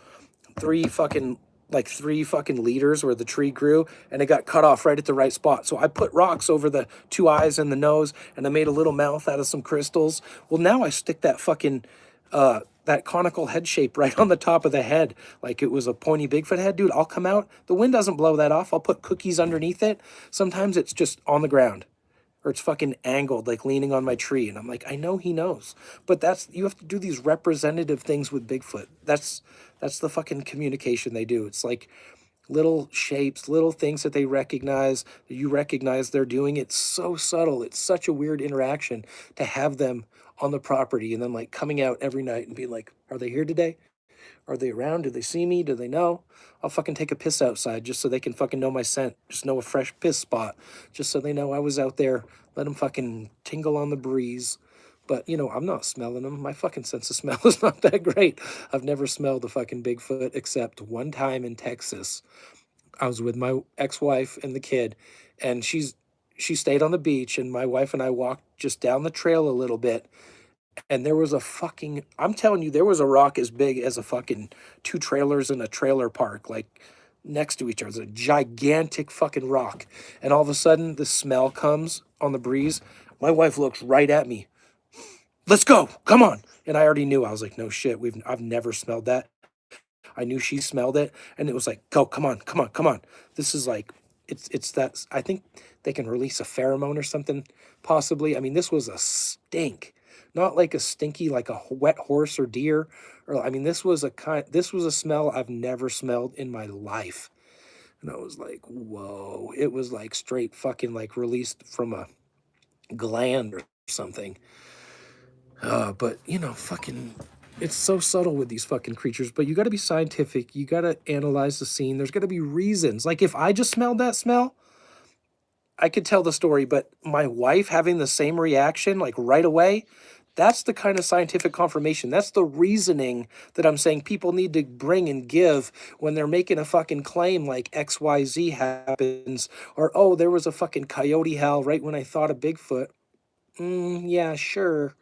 3 fucking leaders where the tree grew, and it got cut off right at the right spot. So I put rocks over the 2 eyes and the nose, and I made a little mouth out of some crystals. Well, now I stick that fucking, that conical head shape right on the top of the head, like it was a pointy Bigfoot head. Dude, I'll come out. The wind doesn't blow that off. I'll put cookies underneath it. Sometimes it's just on the ground. Or it's fucking angled, like leaning on my tree. And I'm like, I know he knows. But you have to do these representative things with Bigfoot. That's the fucking communication they do. It's like little shapes, little things that they recognize. You recognize they're doing. It's so subtle. It's such a weird interaction to have them on the property and then like coming out every night and being like, are they here today? Are they around? Do they see me? Do they know? I'll fucking take a piss outside just so they can fucking know my scent. Just know a fresh piss spot. Just so they know I was out there. Let them fucking tingle on the breeze. But, you know, I'm not smelling them. My fucking sense of smell is not that great. I've never smelled a fucking Bigfoot except one time in Texas. I was with my ex-wife and the kid, and she stayed on the beach, and my wife and I walked just down the trail a little bit, and there was a fucking, I'm telling you, there was a rock as big as a fucking two trailers in a trailer park, like next to each other. It's a gigantic fucking rock. And all of a sudden, the smell comes on the breeze. My wife looks right at me. Let's go. Come on. And I already knew. I was like, no shit. I've never smelled that. I knew she smelled it, and it was like, go, come on, come on, come on. This is like, it's that, I think they can release a pheromone or something, possibly. I mean, this was a stink, not like a stinky, like a wet horse or deer, or, I mean, this was a smell I've never smelled in my life. And I was like, whoa, it was like straight fucking like released from a gland or something. But you know, fucking, it's so subtle with these fucking creatures. But you got to be scientific. You got to analyze the scene. There's got to be reasons. Like if I just smelled that smell, I could tell the story. But my wife having the same reaction, like right away, that's the kind of scientific confirmation. That's the reasoning that I'm saying people need to bring and give when they're making a fucking claim like XYZ happens, or oh, there was a fucking coyote howl right when I thought of Bigfoot. Yeah, sure.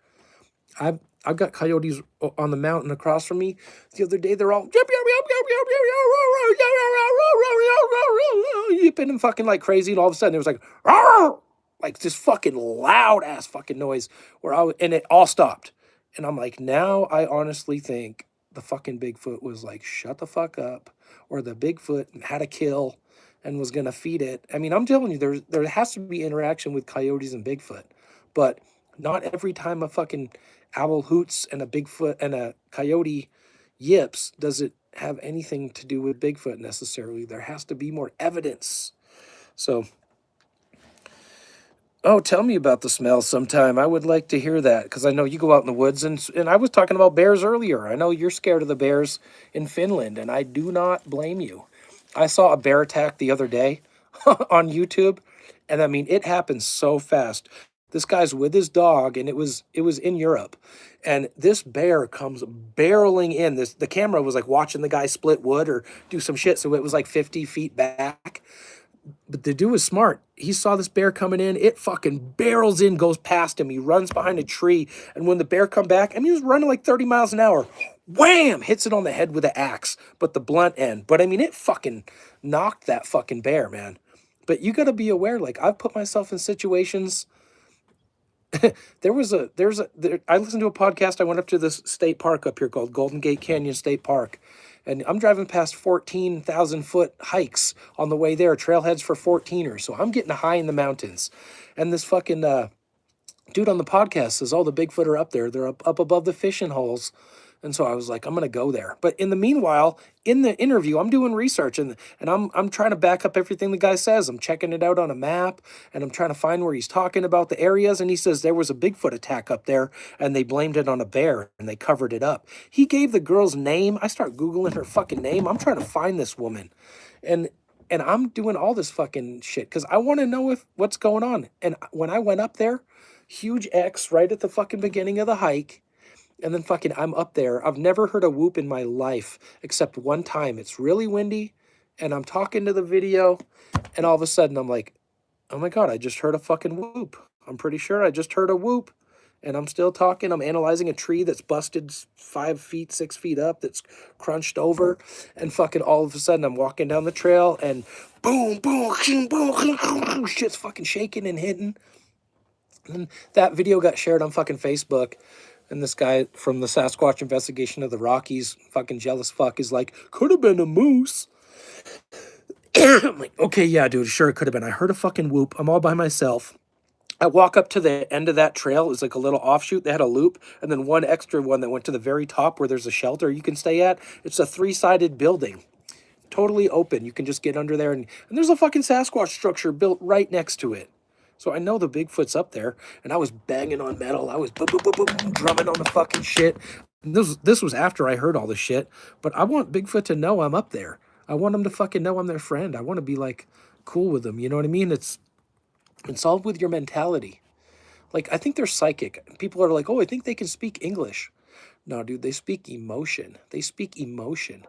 I've got coyotes on the mountain across from me. The other day, they're all yipping and fucking like crazy, and all of a sudden it was like this fucking loud ass fucking noise and it all stopped. And I'm like, now I honestly think the fucking Bigfoot was like, shut the fuck up, or the Bigfoot had a kill and was gonna feed it. I mean, I'm telling you, there has to be interaction with coyotes and Bigfoot, but not every time a fucking owl hoots and a Bigfoot and a coyote yips does it have anything to do with Bigfoot necessarily. There has to be more evidence. So, oh, tell me about the smell sometime. I would like to hear that, because I know you go out in the woods, and I was talking about bears earlier. I know you're scared of the bears in Finland, and I do not blame you. I saw a bear attack the other day on YouTube, and I mean, it happens so fast. This guy's with his dog, and it was in Europe, and this bear comes barreling in. The camera was like watching the guy split wood or do some shit, so it was like 50 feet back. But the dude was smart. He saw this bear coming in. It fucking barrels in, goes past him. He runs behind a tree. And when the bear come back, I mean, he was running like 30 miles an hour. Wham! Hits it on the head with an axe, but the blunt end. But I mean, it fucking knocked that fucking bear, man. But you got to be aware, like, I've put myself in situations. I listened to a podcast. I went up to this state park up here called Golden Gate Canyon State Park. And I'm driving past 14,000 foot hikes on the way there, trailheads for 14ers. So I'm getting high in the mountains. And this fucking dude on the podcast says, oh, the Bigfoot are up there. They're up above the fishing holes. And so I was like, I'm going to go there. But in the meanwhile, in the interview, I'm doing research, and I'm trying to back up everything the guy says. I'm checking it out on a map, and I'm trying to find where he's talking about the areas. And he says there was a Bigfoot attack up there, and they blamed it on a bear, and they covered it up. He gave the girl's name. I start Googling her fucking name. I'm trying to find this woman. And I'm doing all this fucking shit because I want to know what's going on. And when I went up there, huge X right at the fucking beginning of the hike. And then fucking I'm up there. I've never heard a whoop in my life except one time. It's really windy, and I'm talking to the video, and all of a sudden I'm like, oh my God, I just heard a fucking whoop. I'm pretty sure I just heard a whoop. And I'm still talking. I'm analyzing a tree that's busted 5 feet, 6 feet up, that's crunched over. And fucking all of a sudden I'm walking down the trail, and boom, boom, boom, shit's fucking shaking and hitting. And that video got shared on fucking Facebook. And this guy from the Sasquatch investigation of the Rockies, fucking jealous fuck, is like, could have been a moose. I'm like, okay, yeah, dude, sure it could have been. I heard a fucking whoop. I'm all by myself. I walk up to the end of that trail. It's like a little offshoot. They had a loop, and then one extra one that went to the very top where there's a shelter you can stay at. It's a 3-sided building. Totally open. You can just get under there, and there's a fucking Sasquatch structure built right next to it. So I know the Bigfoot's up there, and I was banging on metal. I was boom, boom, boom, boom, drumming on the fucking shit. This was after I heard all the shit, but I want Bigfoot to know I'm up there. I want them to fucking know I'm their friend. I want to be like cool with them. You know what I mean? It's all with your mentality. Like I think they're psychic. People are like, "Oh, I think they can speak English." No, dude, they speak emotion. They speak emotion.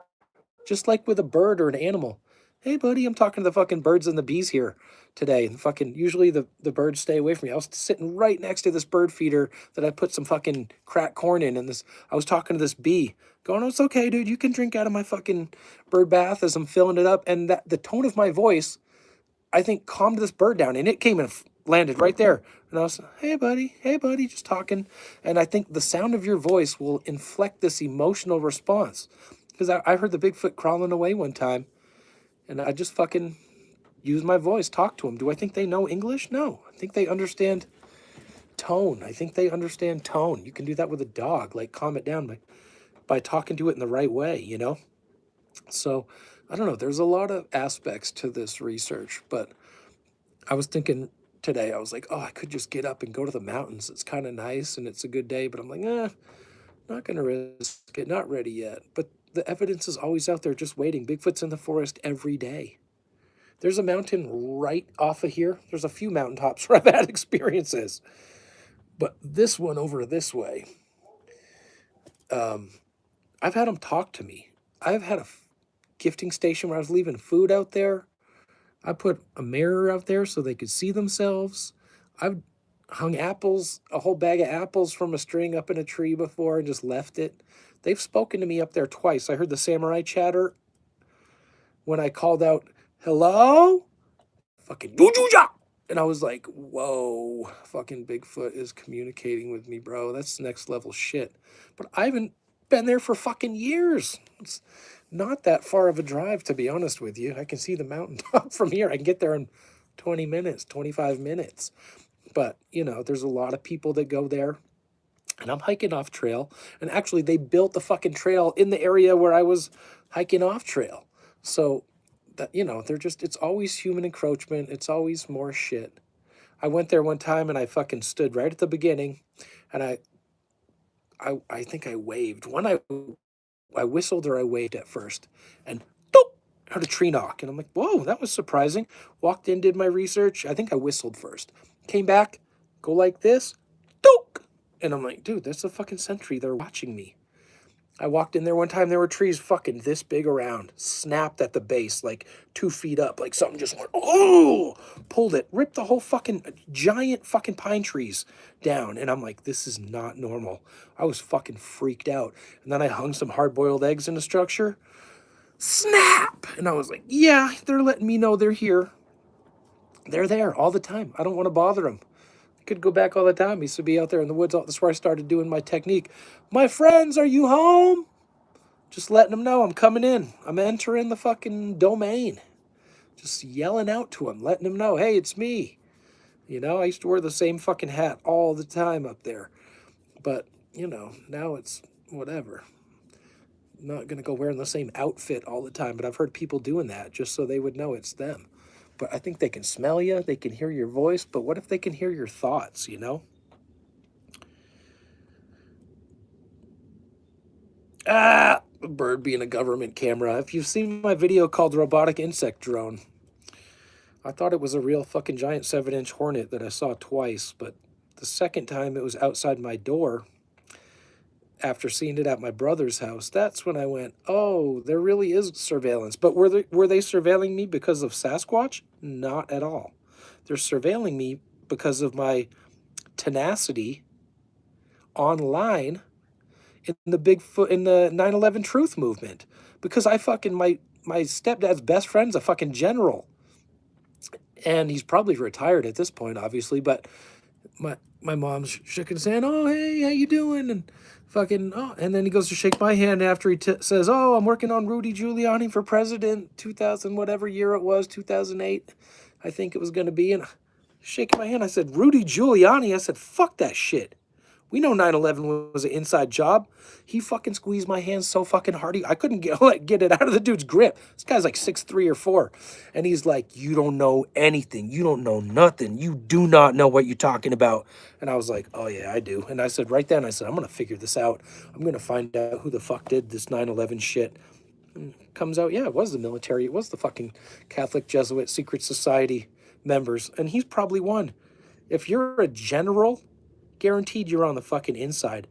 Just like with a bird or an animal. Hey, buddy, I'm talking to the fucking birds and the bees here today. And fucking usually the birds stay away from me. I was sitting right next to this bird feeder that I put some fucking cracked corn in, and this I was talking to this bee, going, "Oh, it's okay, dude. You can drink out of my fucking bird bath as I'm filling it up." And that the tone of my voice, I think, calmed this bird down, and it came and landed right there. And I was, hey, buddy, just talking. And I think the sound of your voice will inflect this emotional response. Because I heard the Bigfoot crawling away one time, and I just fucking used my voice, talk to them. Do I think they know English? No. I think they understand tone. I think they understand tone. You can do that with a dog, like calm it down by talking to it in the right way, you know? So, I don't know. There's a lot of aspects to this research, but I was thinking today, I was like, oh, I could just get up and go to the mountains. It's kind of nice and it's a good day, but I'm like, not going to risk it. Not ready yet. But the evidence is always out there just waiting. Bigfoot's in the forest every day. There's a mountain right off of here. There's a few mountaintops where I've had experiences. But this one over this way, I've had them talk to me. I've had a gifting station where I was leaving food out there. I put a mirror out there so they could see themselves. I've hung apples, a whole bag of apples from a string up in a tree before and just left it. They've spoken to me up there twice. I heard the samurai chatter when I called out, hello? Fucking doo-doo-ja! And I was like, whoa, fucking Bigfoot is communicating with me, bro. That's next level shit. But I haven't been there for fucking years. It's not that far of a drive, to be honest with you. I can see the mountaintop from here. I can get there in 20 minutes, 25 minutes. But, you know, there's a lot of people that go there. And I'm hiking off trail. And actually, they built the fucking trail in the area where I was hiking off trail. So, that, you know, it's always human encroachment. It's always more shit. I went there one time and I fucking stood right at the beginning. And I think I waved. I whistled or I waved at first. And doop, heard a tree knock. And I'm like, whoa, that was surprising. Walked in, did my research. I think I whistled first. Came back, go like this. Dook. And I'm like, dude, that's a fucking sentry. They're watching me. I walked in there one time, there were trees fucking this big around, snapped at the base, like 2 feet up, like something just went, oh, pulled it, ripped the whole fucking giant fucking pine trees down. And I'm like, this is not normal. I was fucking freaked out. And then I hung some hard-boiled eggs in the structure. Snap! And I was like, yeah, they're letting me know they're here. They're there all the time. I don't want to bother them. Could go back all the time. I used to be out there in the woods. That's where I started doing my technique. My friends, are you home? Just letting them know I'm coming in. I'm entering the fucking domain. Just yelling out to them, letting them know, hey, it's me. You know, I used to wear the same fucking hat all the time up there. But, you know, now it's whatever. I'm not going to go wearing the same outfit all the time, but I've heard people doing that just so they would know it's them. But I think they can smell you, they can hear your voice, but what if they can hear your thoughts, you know? A bird being a government camera. If you've seen my video called Robotic Insect Drone, I thought it was a real fucking giant 7-inch hornet that I saw twice, but the second time it was outside my door after seeing it at my brother's house. That's when I went, oh, there really is surveillance. But were they surveilling me because of Sasquatch? Not at all. They're surveilling me because of my tenacity online in the 9/11 truth movement. Because I fucking my stepdad's best friend's a fucking general. And he's probably retired at this point, obviously, but my mom's shaking his hand, oh, hey, how you doing? And fucking, oh, and then he goes to shake my hand after he says, oh, I'm working on Rudy Giuliani for president, 2000, whatever year it was, 2008, I think it was going to be. And shaking my hand, I said, Rudy Giuliani? I said, fuck that shit. We know 9/11 was an inside job. He fucking squeezed my hand so fucking hard. I couldn't get, like, get it out of the dude's grip. This guy's like 6'3" or 4. And he's like, you don't know anything. You don't know nothing. You do not know what you're talking about. And I was like, oh yeah, I do. And I said, right then, I said, I'm going to figure this out. I'm going to find out who the fuck did this 9/11 shit. And comes out, yeah, it was the military. It was the fucking Catholic Jesuit secret society members. And he's probably one. If you're a general, guaranteed you're on the fucking inside.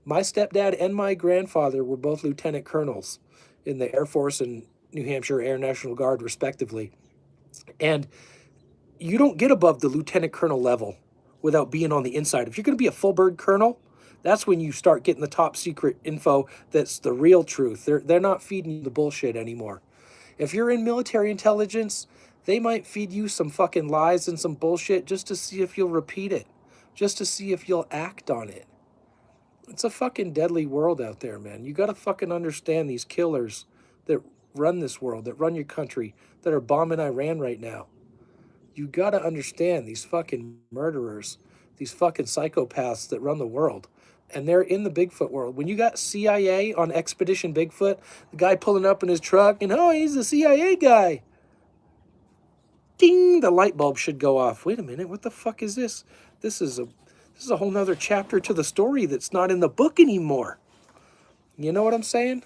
My stepdad and my grandfather were both lieutenant colonels in the Air Force and New Hampshire Air National Guard, respectively. And you don't get above the lieutenant colonel level without being on the inside. If you're going to be a full bird colonel, that's when you start getting the top secret info that's the real truth. They're not feeding you the bullshit anymore. If you're in military intelligence, they might feed you some fucking lies and some bullshit just to see if you'll repeat it, just to see if you'll act on it. It's a fucking deadly world out there, man. You got to fucking understand these killers that run this world, that run your country, that are bombing Iran right now. You got to understand these fucking murderers, these fucking psychopaths that run the world. And they're in the Bigfoot world. When you got CIA on Expedition Bigfoot, the guy pulling up in his truck, and oh, he's the CIA guy. Ding, the light bulb should go off. Wait a minute, what the fuck is this? This is a whole nother chapter to the story that's not in the book anymore. You know what I'm saying?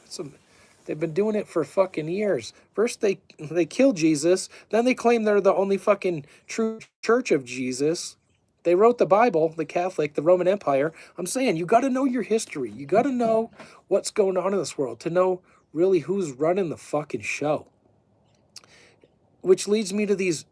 They've been doing it for fucking years. First they kill Jesus, then they claim they're the only fucking true church of Jesus. They wrote the Bible, the Catholic, the Roman Empire. I'm saying, you got to know your history. You got to know what's going on in this world to know really who's running the fucking show. Which leads me to these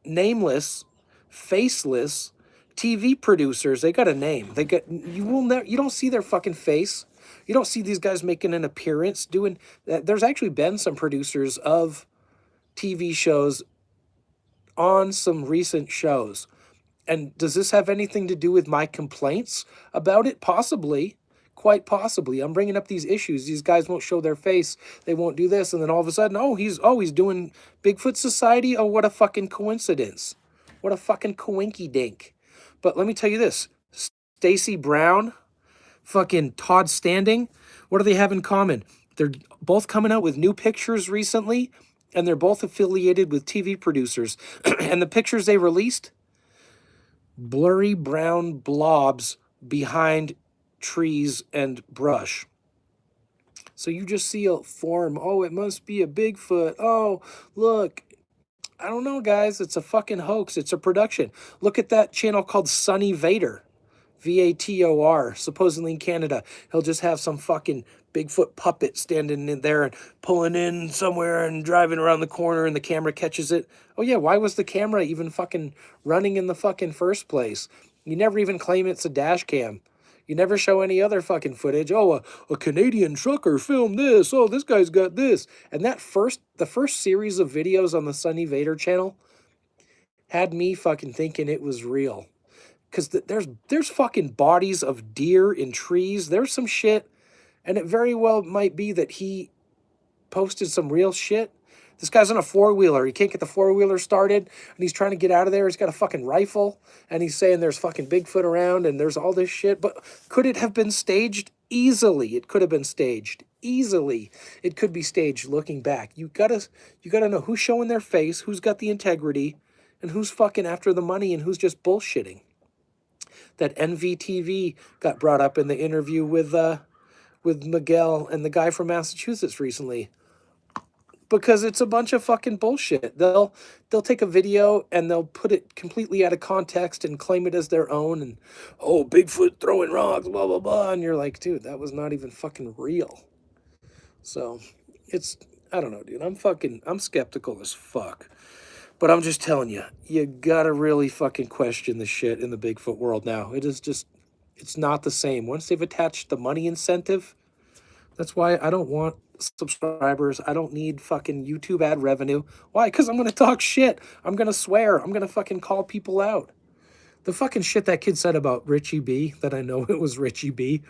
nameless, faceless TV producers. They got a name. You don't see their fucking face. You don't see these guys making an appearance doing that. There's actually been some producers of TV shows on some recent shows. And does this have anything to do with my complaints about it? Possibly. Quite possibly. I'm bringing up these issues. These guys won't show their face. They won't do this. And then all of a sudden, he's doing Bigfoot Society. Oh, what a fucking coincidence. What a fucking coinky dink. But let me tell you this. Stacey Brown, fucking Todd Standing, what do they have in common? They're both coming out with new pictures recently, and they're both affiliated with TV producers. And the pictures they released, blurry brown blobs behind trees and brush. So you just see a form. Oh, it must be a Bigfoot. Oh, look. I don't know, guys. It's a fucking hoax. It's a production. Look at that channel called Sunny Vator. Vator, supposedly in Canada. He'll just have some fucking Bigfoot puppet standing in there and pulling in somewhere and driving around the corner and the camera catches it. Oh yeah, why was the camera even fucking running in the fucking first place? You never even claim it's a dash cam. You never show any other fucking footage. Oh, a Canadian trucker filmed this. Oh, this guy's got this. And the first series of videos on the Sunny Vator channel had me fucking thinking it was real. Because there's fucking bodies of deer in trees. There's some shit. And it very well might be that he posted some real shit. This guy's on a four-wheeler. He can't get the four-wheeler started, and he's trying to get out of there. He's got a fucking rifle, and he's saying there's fucking Bigfoot around, and there's all this shit. But could it have been staged? Easily. It could have been staged. Easily. It could be staged looking back. You gotta know who's showing their face, who's got the integrity, and who's fucking after the money, and who's just bullshitting. That NVTV got brought up in the interview with Miguel and the guy from Massachusetts recently. Because it's a bunch of fucking bullshit. They'll take a video and they'll put it completely out of context and claim it as their own. And, oh, Bigfoot throwing rocks, blah, blah, blah. And you're like, dude, that was not even fucking real. So, I don't know, dude. I'm skeptical as fuck. But I'm just telling you, you gotta really fucking question the shit in the Bigfoot world now. It's not the same. Once they've attached the money incentive, that's why I don't want subscribers. I don't need fucking YouTube ad revenue. Why? Because I'm going to talk shit. I'm going to swear. I'm going to fucking call people out. The fucking shit that kid said about Richie B, that I know it was Richie B,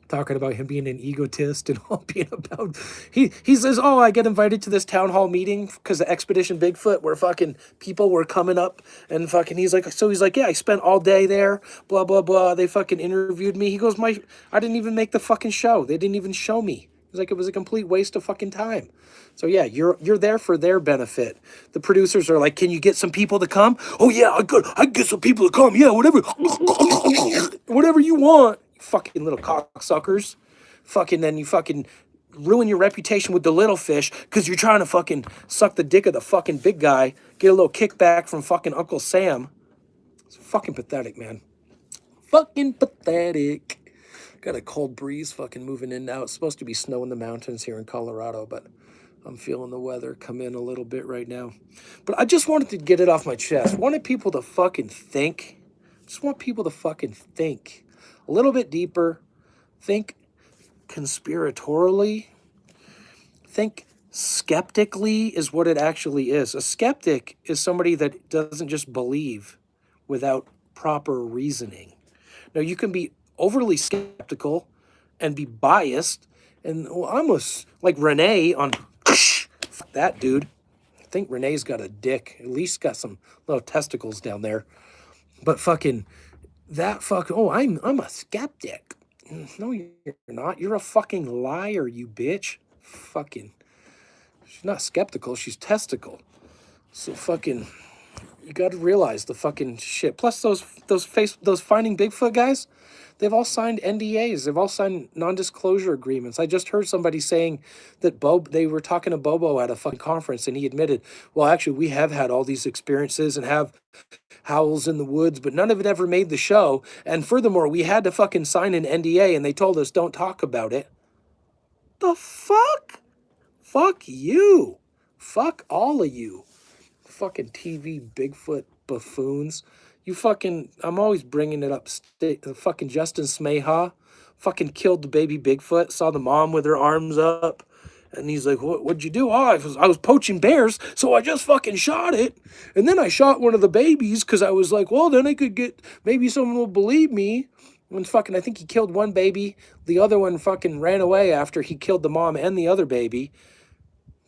talking about him being an egotist and all being about he says, oh, I get invited to this town hall meeting because of Expedition Bigfoot where fucking people were coming up and fucking he's like, yeah, I spent all day there, blah blah blah. They fucking interviewed me. He goes, I didn't even make the fucking show. They didn't even show me. He's like, it was a complete waste of fucking time. So yeah, you're there for their benefit. The producers are like, can you get some people to come? Oh yeah, I can get some people to come. Yeah, whatever. Whatever you want. Fucking little cocksuckers. Fucking then you fucking ruin your reputation with the little fish because you're trying to fucking suck the dick of the fucking big guy, get a little kickback from fucking Uncle Sam. It's fucking pathetic, man. Fucking pathetic. Got a cold breeze fucking moving in now. It's supposed to be snow in the mountains here in Colorado, but I'm feeling the weather come in a little bit right now. But I just wanted to get it off my chest. Wanted people to fucking think. Just want people to fucking think a little bit deeper. Think conspiratorially. Think skeptically is what it actually is. A skeptic is somebody that doesn't just believe without proper reasoning. Now, you can be overly skeptical and be biased. And well, almost like Renee on fuck that dude. I think Renee's got a dick. At least got some little testicles down there. But fucking that fucking I'm a skeptic. No, you're not. You're a fucking liar, you bitch. Fucking. She's not skeptical. She's testicle. So fucking. You got to realize the fucking shit. Plus those Finding Bigfoot guys, they've all signed NDAs. They've all signed non-disclosure agreements. I just heard somebody saying that they were talking to Bobo at a fucking conference, and he admitted, well, actually, we have had all these experiences and have howls in the woods, but none of it ever made the show. And furthermore, we had to fucking sign an NDA, and they told us don't talk about it. The fuck? Fuck you. Fuck all of you. Fucking TV Bigfoot buffoons. You fucking, I'm always bringing it up. Fucking Justin Smeha fucking killed the baby Bigfoot, saw the mom with her arms up. And he's like, what'd you do? Oh, I was poaching bears, so I just fucking shot it. And then I shot one of the babies because I was like, well, then I could get, maybe someone will believe me. And fucking, I think he killed one baby. The other one fucking ran away after he killed the mom and the other baby.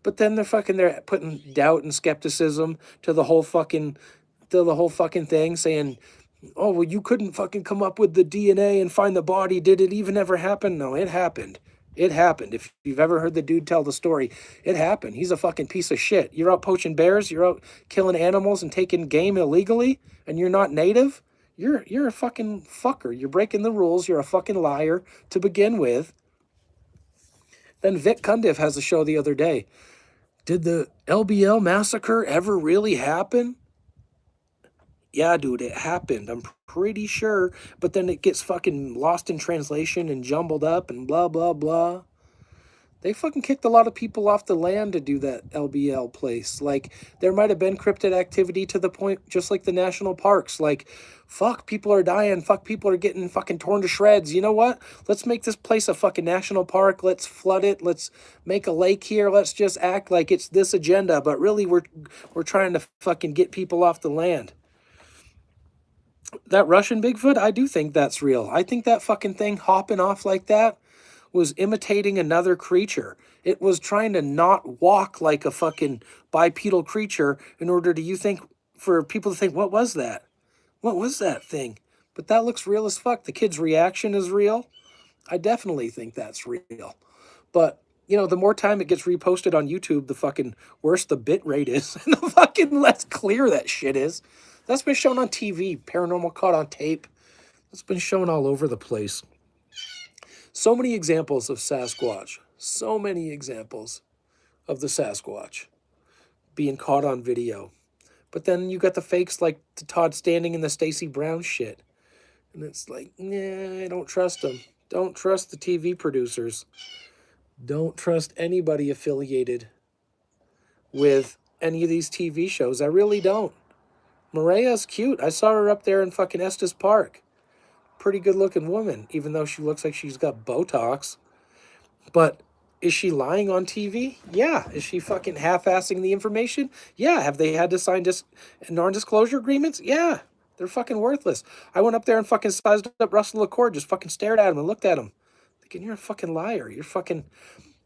But then they're putting doubt and skepticism to the whole fucking thing, saying, oh, well, you couldn't fucking come up with the DNA and find the body. Did it even ever happen? No, it happened. It happened. If you've ever heard the dude tell the story, it happened. He's a fucking piece of shit. You're out poaching bears, you're out killing animals and taking game illegally, and you're not native? You're a fucking fucker. You're breaking the rules. You're a fucking liar to begin with. Then Vic Cundiff has a show the other day. Did the LBL massacre ever really happen? Yeah, dude, it happened. I'm pretty sure. But then it gets fucking lost in translation and jumbled up and blah, blah, blah. They fucking kicked a lot of people off the land to do that LBL place. Like, there might have been cryptid activity to the point, just like the national parks. Like, fuck, people are dying. Fuck, people are getting fucking torn to shreds. You know what? Let's make this place a fucking national park. Let's flood it. Let's make a lake here. Let's just act like it's this agenda. But really, we're trying to fucking get people off the land. That Russian Bigfoot, I do think that's real. I think that fucking thing hopping off like that was imitating another creature. It was trying to not walk like a fucking bipedal creature in order for people to think, what was that? What was that thing? But that looks real as fuck. The kid's reaction is real. I definitely think that's real. But, you know, the more time it gets reposted on YouTube, the fucking worse the bit rate is. And the fucking less clear that shit is. That's been shown on TV. Paranormal Caught on Tape. That's been shown all over the place. So many examples of Sasquatch. So many examples of the Sasquatch being caught on video. But then you got the fakes like the Todd Standing and the Stacey Brown shit. And it's like, nah, I don't trust them. Don't trust the TV producers. Don't trust anybody affiliated with any of these TV shows. I really don't. Maria's cute. I saw her up there in fucking Estes Park. Pretty good looking woman, even though she looks like she's got Botox. But is she lying on TV? Yeah. Is she fucking half-assing the information? Yeah. Have they had to sign non-disclosure agreements? Yeah. They're fucking worthless. I went up there and fucking sized up Russell LaCour, just fucking stared at him and looked at him. Like, and you're a fucking liar. You're fucking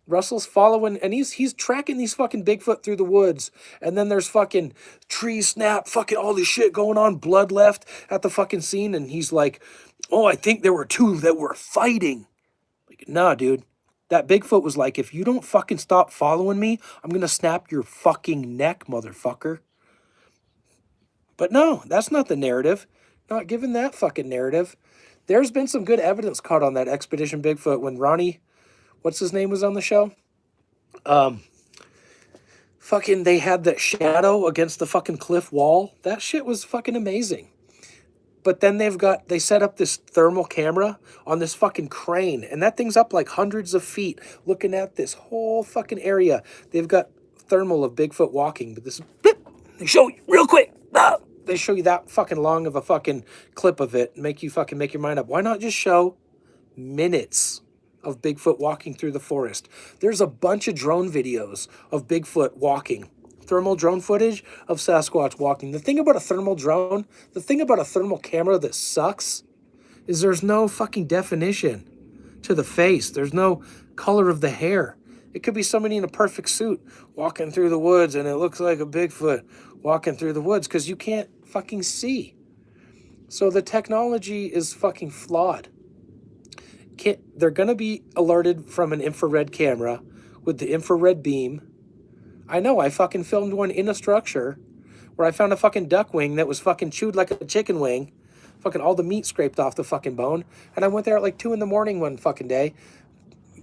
Russell's following, and he's tracking these fucking Bigfoot through the woods, and then there's fucking trees snap, fucking all this shit going on, blood left at the fucking scene, and he's like, "Oh, I think there were two that were fighting." Like, nah, dude. That Bigfoot was like, if you don't fucking stop following me, I'm gonna snap your fucking neck, motherfucker. But no, that's not the narrative. Not given that fucking narrative. There's been some good evidence caught on that Expedition Bigfoot when Ronnie, what's his name, was on the show. Fucking, they had that shadow against the fucking cliff wall. That shit was fucking amazing. But then they set up this thermal camera on this fucking crane, and that thing's up like hundreds of feet looking at this whole fucking area. They've got thermal of Bigfoot walking, but this, they show you real quick. They show you that fucking long of a fucking clip of it and make you fucking make your mind up. Why not just show minutes of Bigfoot walking through the forest? There's a bunch of drone videos of Bigfoot walking. Thermal drone footage of Sasquatch walking. The thing about a thermal drone, the thing about a thermal camera that sucks is there's no fucking definition to the face. There's no color of the hair. It could be somebody in a perfect suit walking through the woods and it looks like a Bigfoot walking through the woods because you can't fucking see. So the technology is fucking flawed. They're going to be alerted from an infrared camera with the infrared beam. I know, I fucking filmed one in a structure where I found a fucking duck wing that was fucking chewed like a chicken wing. Fucking all the meat scraped off the fucking bone. And I went there at like 2 a.m. one fucking day.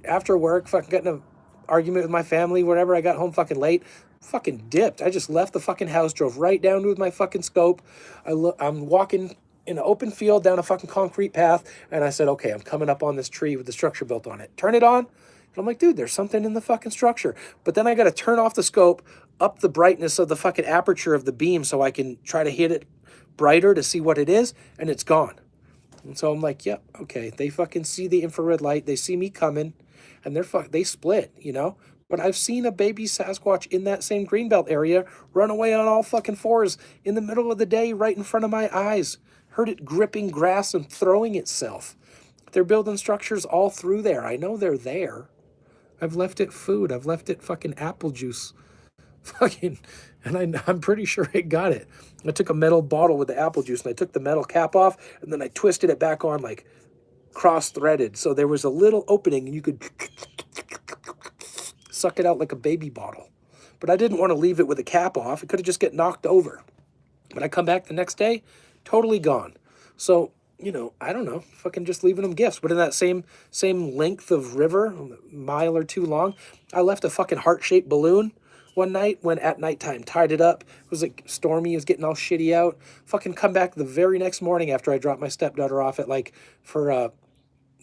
After work, fucking got in an argument with my family, whatever. I got home fucking late. Fucking dipped. I just left the fucking house, drove right down with my fucking scope. I'm walking in an open field down a fucking concrete path. And I said, okay, I'm coming up on this tree with the structure built on it. Turn it on. And I'm like, dude, there's something in the fucking structure. But then I got to turn off the scope, up the brightness of the fucking aperture of the beam so I can try to hit it brighter to see what it is, and it's gone. And so I'm like, yep, okay. They fucking see the infrared light. They see me coming, and they split, you know? But I've seen a baby Sasquatch in that same greenbelt area run away on all fucking fours in the middle of the day right in front of my eyes. Heard it gripping grass and throwing itself. They're building structures all through there. I know they're there. I've left it food. I've left it fucking apple juice. Fucking, and I'm pretty sure it got it. I took a metal bottle with the apple juice and I took the metal cap off and then I twisted it back on like cross-threaded. So there was a little opening and you could suck it out like a baby bottle. But I didn't want to leave it with the cap off. It could have just get knocked over. But I come back the next day, totally gone. So, you know, I don't know, fucking just leaving them gifts. But in that same length of river, a mile or two long, I left a fucking heart-shaped balloon one night when at nighttime, tied it up. It was like stormy, it was getting all shitty out. Fucking come back the very next morning after I dropped my stepdaughter off at like, for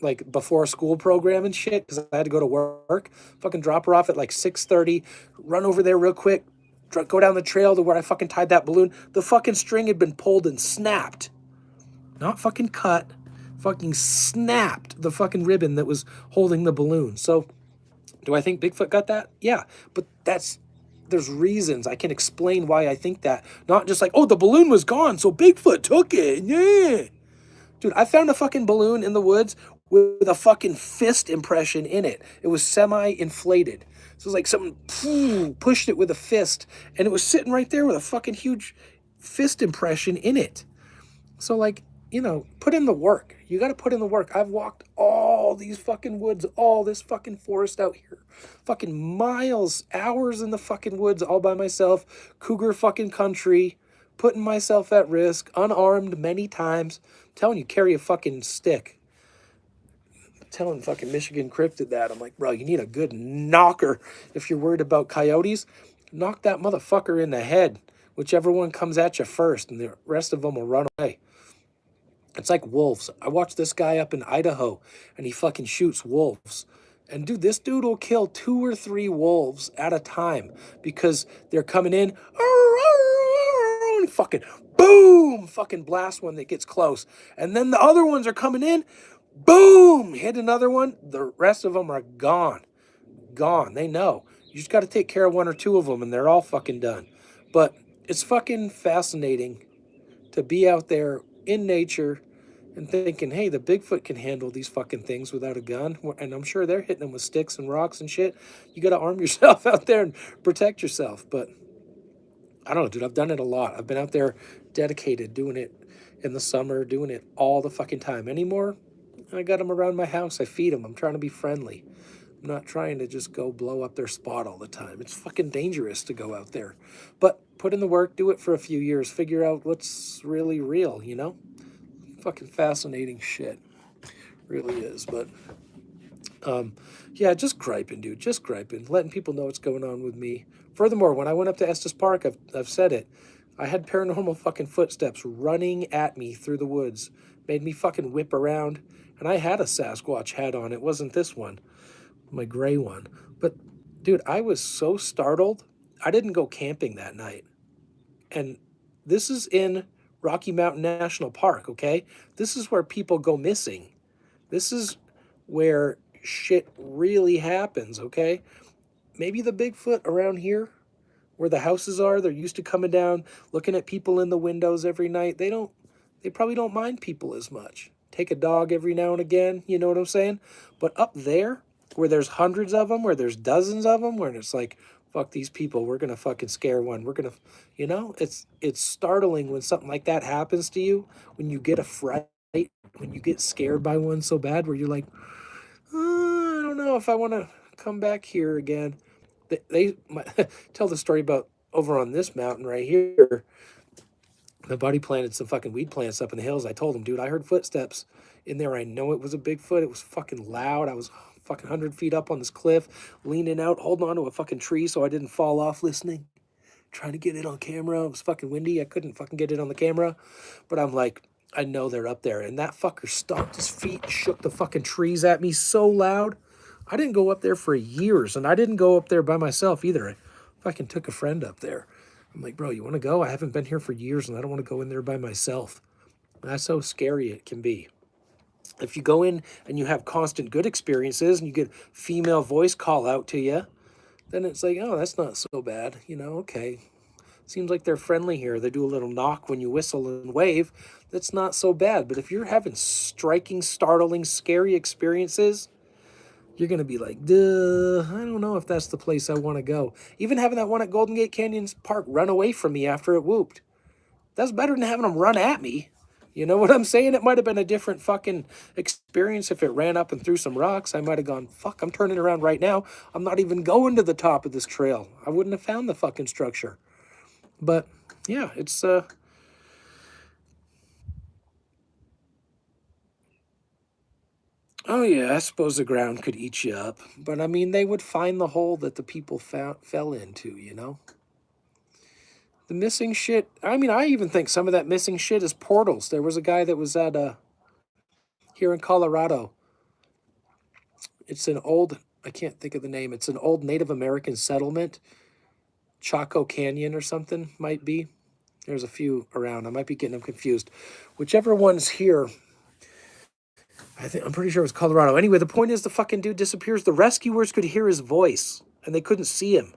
like before school program and shit, because I had to go to work. Fucking drop her off at like 6:30, run over there real quick, go down the trail to where I fucking tied that balloon. The fucking string had been pulled and snapped. Not fucking cut, fucking snapped the fucking ribbon that was holding the balloon. So, do I think Bigfoot got that? Yeah, but there's reasons. I can explain why I think that. Not just like, oh, the balloon was gone, so Bigfoot took it, yeah. Dude, I found a fucking balloon in the woods with a fucking fist impression in it. It was semi-inflated. So it was like something pushed it with a fist, and it was sitting right there with a fucking huge fist impression in it. So like, you know, put in the work. You got to put in the work. I've walked all these fucking woods, all this fucking forest out here. Fucking miles, hours in the fucking woods all by myself. Cougar fucking country. Putting myself at risk. Unarmed many times. I'm telling you, carry a fucking stick. I'm telling fucking Michigan Cryptid that. I'm like, bro, you need a good knocker. If you're worried about coyotes, knock that motherfucker in the head. Whichever one comes at you first, and the rest of them will run away. It's like wolves. I watched this guy up in Idaho, and he fucking shoots wolves. And dude, this dude will kill 2 or 3 wolves at a time because they're coming in, and fucking boom, fucking blast one that gets close. And then the other ones are coming in, boom, hit another one. The rest of them are gone. Gone. They know. You just got to take care of 1 or 2 of them, and they're all fucking done. But it's fucking fascinating to be out there in nature and thinking, hey, the Bigfoot can handle these fucking things without a gun. And I'm sure they're hitting them with sticks and rocks and shit. You got to arm yourself out there and protect yourself. But I don't know, dude. I've done it a lot. I've been out there dedicated, doing it in the summer, doing it all the fucking time. Anymore, I got them around my house. I feed them. I'm trying to be friendly. I'm not trying to just go blow up their spot all the time. It's fucking dangerous to go out there. But put in the work, do it for a few years, figure out what's really real, you know? Fucking fascinating shit. Really is. But yeah, just griping, dude. Just griping. Letting people know what's going on with me. Furthermore, when I went up to Estes Park, I've said it. I had paranormal fucking footsteps running at me through the woods. Made me fucking whip around. And I had a Sasquatch hat on. It wasn't this one, my gray one. But, dude, I was so startled. I didn't go camping that night. And this is in Rocky Mountain National Park, okay? This is where people go missing. This is where shit really happens, okay? Maybe the Bigfoot around here where the houses are, they're used to coming down, looking at people in the windows every night. They probably don't mind people as much. Take a dog every now and again, you know what I'm saying? But up there, where there's hundreds of them, where there's dozens of them, where it's like, fuck these people, we're gonna fucking scare one. We're gonna, you know, it's startling when something like that happens to you, when you get a fright, when you get scared by one so bad where you're like, I don't know if I want to come back here again. Tell the story about over on this mountain right here. My buddy planted some fucking weed plants up in the hills. I told him, dude, I heard footsteps in there. I know it was a Bigfoot. It was fucking loud. I was fucking 100 feet up on this cliff, leaning out, holding onto a fucking tree so I didn't fall off, listening, trying to get it on camera. It was fucking windy. I couldn't fucking get it on the camera. But I'm like, I know they're up there. And that fucker stomped his feet, shook the fucking trees at me so loud. I didn't go up there for years, and I didn't go up there by myself either. I fucking took a friend up there. I'm like, bro, you want to go? I haven't been here for years, and I don't want to go in there by myself. That's how scary it can be. If you go in and you have constant good experiences and you get female voice call out to you, then it's like, oh, that's not so bad. You know, okay. Seems like they're friendly here. They do a little knock when you whistle and wave. That's not so bad. But if you're having striking, startling, scary experiences, you're going to be like, duh, I don't know if that's the place I want to go. Even having that one at Golden Gate Canyon Park run away from me after it whooped. That's better than having them run at me. You know what I'm saying? It might have been a different fucking experience if it ran up and threw some rocks. I might have gone, fuck, I'm turning around right now. I'm not even going to the top of this trail. I wouldn't have found the fucking structure. But yeah, it's oh yeah, I suppose the ground could eat you up. But I mean, they would find the hole that the people fell into, you know? The missing shit, I mean, I even think some of that missing shit is portals. There was a guy that was at here in Colorado. It's an old, I can't think of the name. It's an old Native American settlement. Chaco Canyon or something might be. There's a few around. I might be getting them confused. Whichever one's here, I'm pretty sure it was Colorado. Anyway, the point is the fucking dude disappears. The rescuers could hear his voice and they couldn't see him.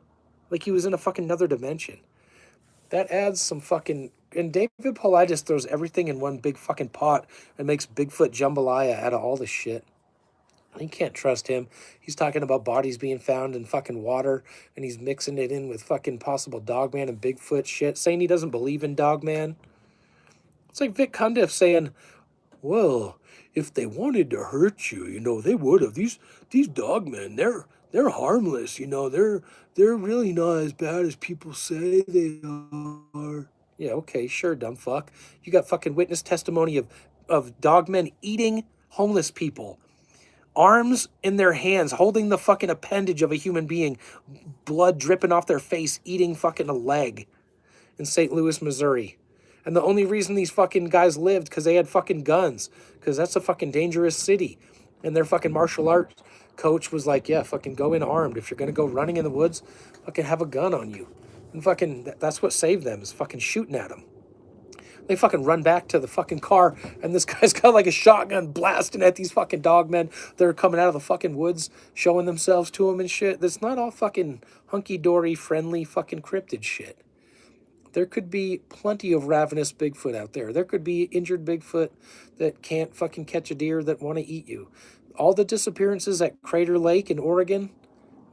Like he was in a fucking another dimension. That adds some fucking, and David Paulides throws everything in one big fucking pot and makes Bigfoot jambalaya out of all this shit. You can't trust him. He's talking about bodies being found in fucking water, and he's mixing it in with fucking possible Dogman and Bigfoot shit, saying he doesn't believe in Dogman. It's like Vic Cundiff saying, well, if they wanted to hurt you, you know, they would have. These Dogmen, they're harmless, you know, they're really not as bad as people say they are. Yeah, okay, sure, dumb fuck. You got fucking witness testimony of dogmen eating homeless people. Arms in their hands, holding the fucking appendage of a human being, blood dripping off their face, eating fucking a leg in St. Louis, Missouri. And the only reason these fucking guys lived because they had fucking guns, because that's a fucking dangerous city. And their fucking martial arts coach was like, yeah, fucking go in armed. If you're going to go running in the woods, fucking have a gun on you. And fucking, that's what saved them, is fucking shooting at them. They fucking run back to the fucking car, and this guy's got like a shotgun blasting at these fucking dogmen that are coming out of the fucking woods, showing themselves to him and shit. That's not all fucking hunky-dory, friendly fucking cryptid shit. There could be plenty of ravenous Bigfoot out there. There could be injured Bigfoot that can't fucking catch a deer that want to eat you. All the disappearances at Crater Lake in Oregon,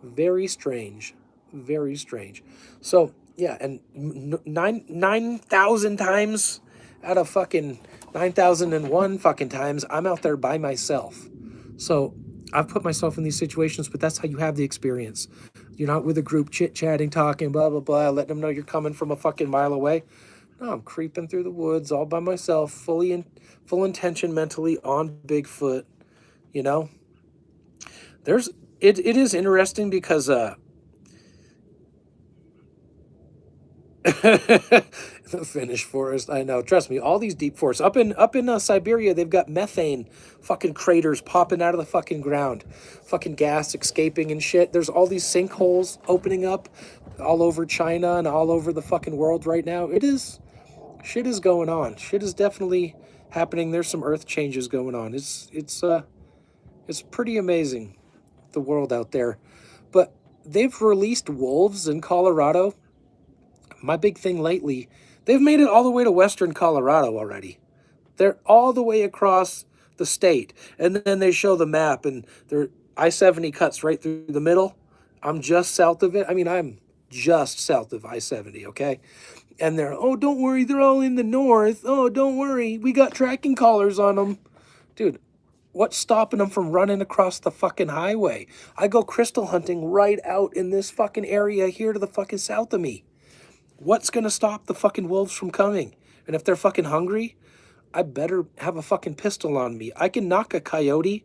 very strange. Very strange. So, yeah, and 9,000 times out of fucking 9,001 fucking times, I'm out there by myself. So, I've put myself in these situations, but that's how you have the experience. You're not with a group chit-chatting, talking, blah, blah, blah, letting them know you're coming from a fucking mile away. No, I'm creeping through the woods all by myself, full intention mentally on Bigfoot, you know? It is interesting because the Finnish forest, I know. Trust me, all these deep forests up in Siberia, they've got methane fucking craters popping out of the fucking ground, fucking gas escaping and shit. There's all these sinkholes opening up all over China and all over the fucking world right now. Shit is going on. Shit is definitely happening. There's some earth changes going on. It's pretty amazing, the world out there. But they've released wolves in Colorado. My big thing lately, they've made it all the way to western Colorado already. They're all the way across the state. And then they show the map and their I-70 cuts right through the middle. I'm just south of it. I mean, I'm just south of I-70, okay? And they're, oh, don't worry, they're all in the north. Oh, don't worry, we got tracking collars on them. Dude, what's stopping them from running across the fucking highway? I go crystal hunting right out in this fucking area here to the fucking south of me. What's gonna stop the fucking wolves from coming? And if they're fucking hungry, I better have a fucking pistol on me. I can knock a coyote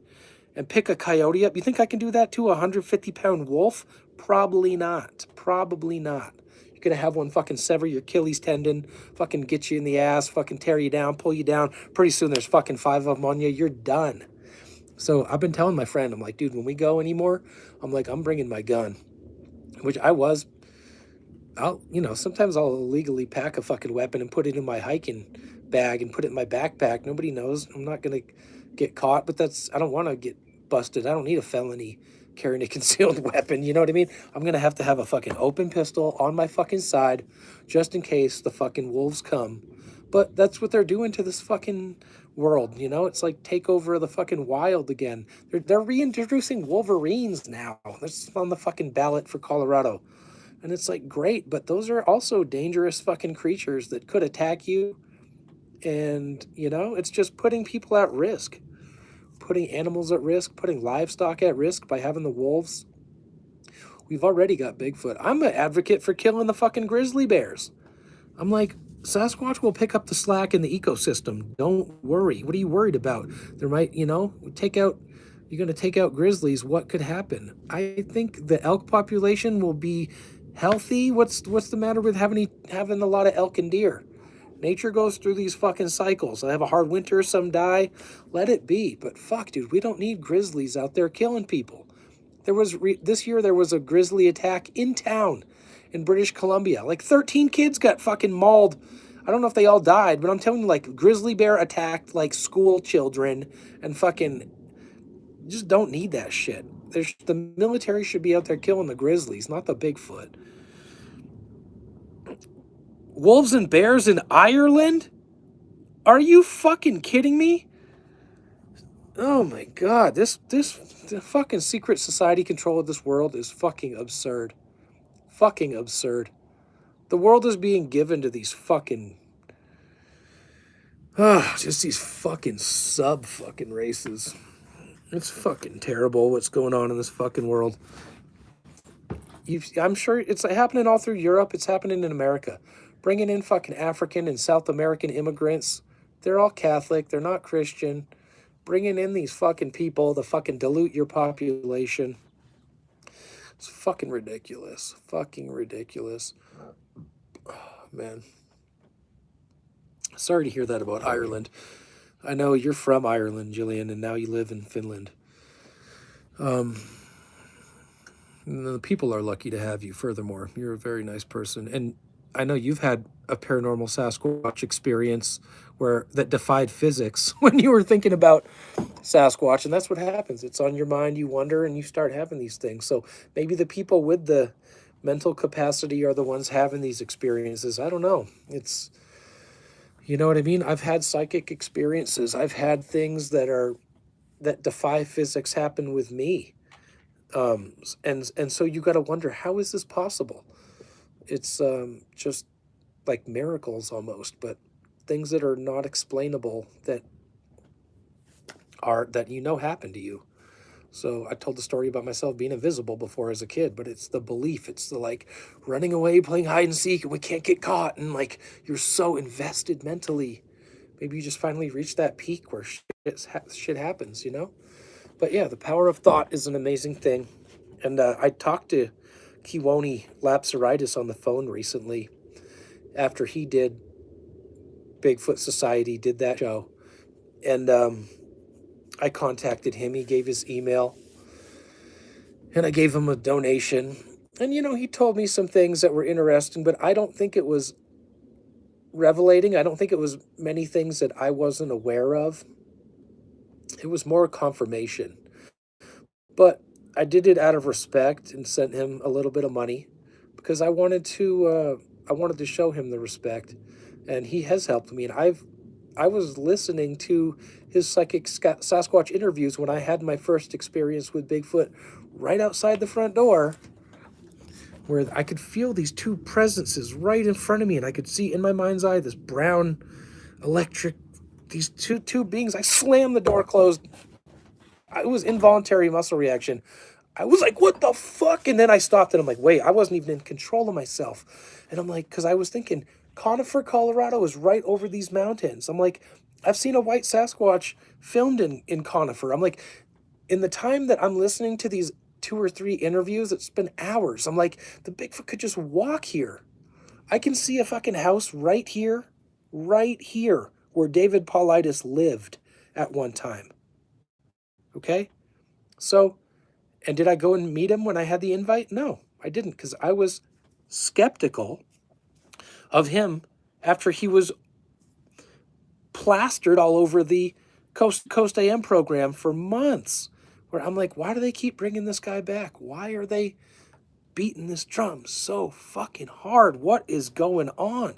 and pick a coyote up. You think I can do that to a 150-pound wolf? Probably not. Probably not. You're gonna have one fucking sever your Achilles tendon, fucking get you in the ass, fucking tear you down, pull you down. Pretty soon there's fucking 5 of them on you. You're done. So I've been telling my friend, I'm like, dude, when we go anymore, I'm like, I'm bringing my gun. Which I was. Sometimes I'll illegally pack a fucking weapon and put it in my hiking bag and put it in my backpack. Nobody knows. I'm not going to get caught, but I don't want to get busted. I don't need a felony carrying a concealed weapon. You know what I mean? I'm going to have a fucking open pistol on my fucking side just in case the fucking wolves come. But that's what they're doing to this fucking world. It's like takeover of the fucking wild again. They're reintroducing wolverines now. That's on the fucking ballot for Colorado. And it's like, great, but those are also dangerous fucking creatures that could attack you. And, it's just putting people at risk, putting animals at risk, putting livestock at risk by having the wolves. We've already got Bigfoot. I'm an advocate for killing the fucking grizzly bears. I'm like, Sasquatch will pick up the slack in the ecosystem. Don't worry. What are you worried about? There might, you're going to take out grizzlies. What could happen? I think the elk population will be healthy. What's the matter with having a lot of elk and deer? Nature goes through these fucking cycles. I have a hard winter, some die. Let it be. But fuck, dude, we don't need grizzlies out there killing people. This year there was a grizzly attack in town in British Columbia. Like 13 kids got fucking mauled. I don't know if they all died, but I'm telling you, like, grizzly bear attacked like school children and fucking just don't need that shit. The military should be out there killing the grizzlies, not the Bigfoot. Wolves and bears in Ireland? Are you fucking kidding me? Oh my god, the fucking secret society control of this world is fucking absurd. Fucking absurd. The world is being given to these fucking just these fucking sub-fucking races. It's fucking terrible what's going on in this fucking world. I'm sure it's happening all through Europe. It's happening in America. Bringing in fucking African and South American immigrants. They're all Catholic. They're not Christian. Bringing in these fucking people to fucking dilute your population. It's fucking ridiculous. Fucking ridiculous. Oh, man. Sorry to hear that about Ireland. I know you're from Ireland, Jillian, and now you live in Finland. The people are lucky to have you, furthermore. You're a very nice person. And I know you've had a paranormal Sasquatch experience that defied physics when you were thinking about Sasquatch, and that's what happens. It's on your mind, you wonder, and you start having these things. So maybe the people with the mental capacity are the ones having these experiences. I don't know. It's, you know what I mean? I've had psychic experiences. I've had things that defy physics happen with me. And so you got to wonder, how is this possible? It's just like miracles almost, but things that are not explainable that happen to you. So I told the story about myself being invisible before as a kid, but it's the belief. It's the like running away, playing hide and seek, and we can't get caught, and like you're so invested mentally. Maybe you just finally reach that peak where shit happens, you know? But yeah, the power of thought is an amazing thing. And I talked to Kiwoni Lapsaritis on the phone recently after he did Bigfoot Society, did that show. And I contacted him. He gave his email. And I gave him a donation. And, you know, he told me some things that were interesting, but I don't think it was revelating. I don't think it was many things that I wasn't aware of. It was more confirmation. But I did it out of respect and sent him a little bit of money because I wanted to show him the respect, and he has helped me. And I was listening to his psychic Sasquatch interviews when I had my first experience with Bigfoot right outside the front door, where I could feel these two presences right in front of me, and I could see in my mind's eye this brown electric, these two beings. I slammed the door closed. It was involuntary muscle reaction. I was like, what the fuck? And then I stopped and I'm like, wait, I wasn't even in control of myself. And I'm like, because I was thinking, Conifer, Colorado is right over these mountains. I'm like, I've seen a white Sasquatch filmed in Conifer. I'm like, in the time that I'm listening to these 2 or 3 interviews, it's been hours. I'm like, the Bigfoot could just walk here. I can see a fucking house right here, where David Paulides lived at one time. Okay? So, and did I go and meet him when I had the invite? No, I didn't, because I was skeptical of him after he was plastered all over the Coast to Coast AM program for months, where I'm like, why do they keep bringing this guy back? Why are they beating this drum so fucking hard? What is going on?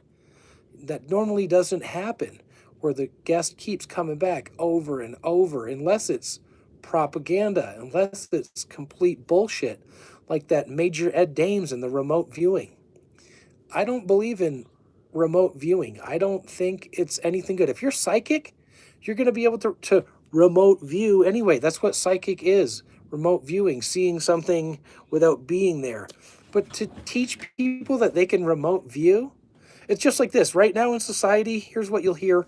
That normally doesn't happen, where the guest keeps coming back over and over, unless it's propaganda, unless it's complete bullshit, like that Major Ed Dames and the remote viewing. I don't believe in remote viewing. I don't think it's anything good. If you're psychic, you're going to be able to remote view anyway. That's what psychic is. Remote viewing, seeing something without being there. But to teach people that they can remote view, it's just like this. Right now in society, here's what you'll hear.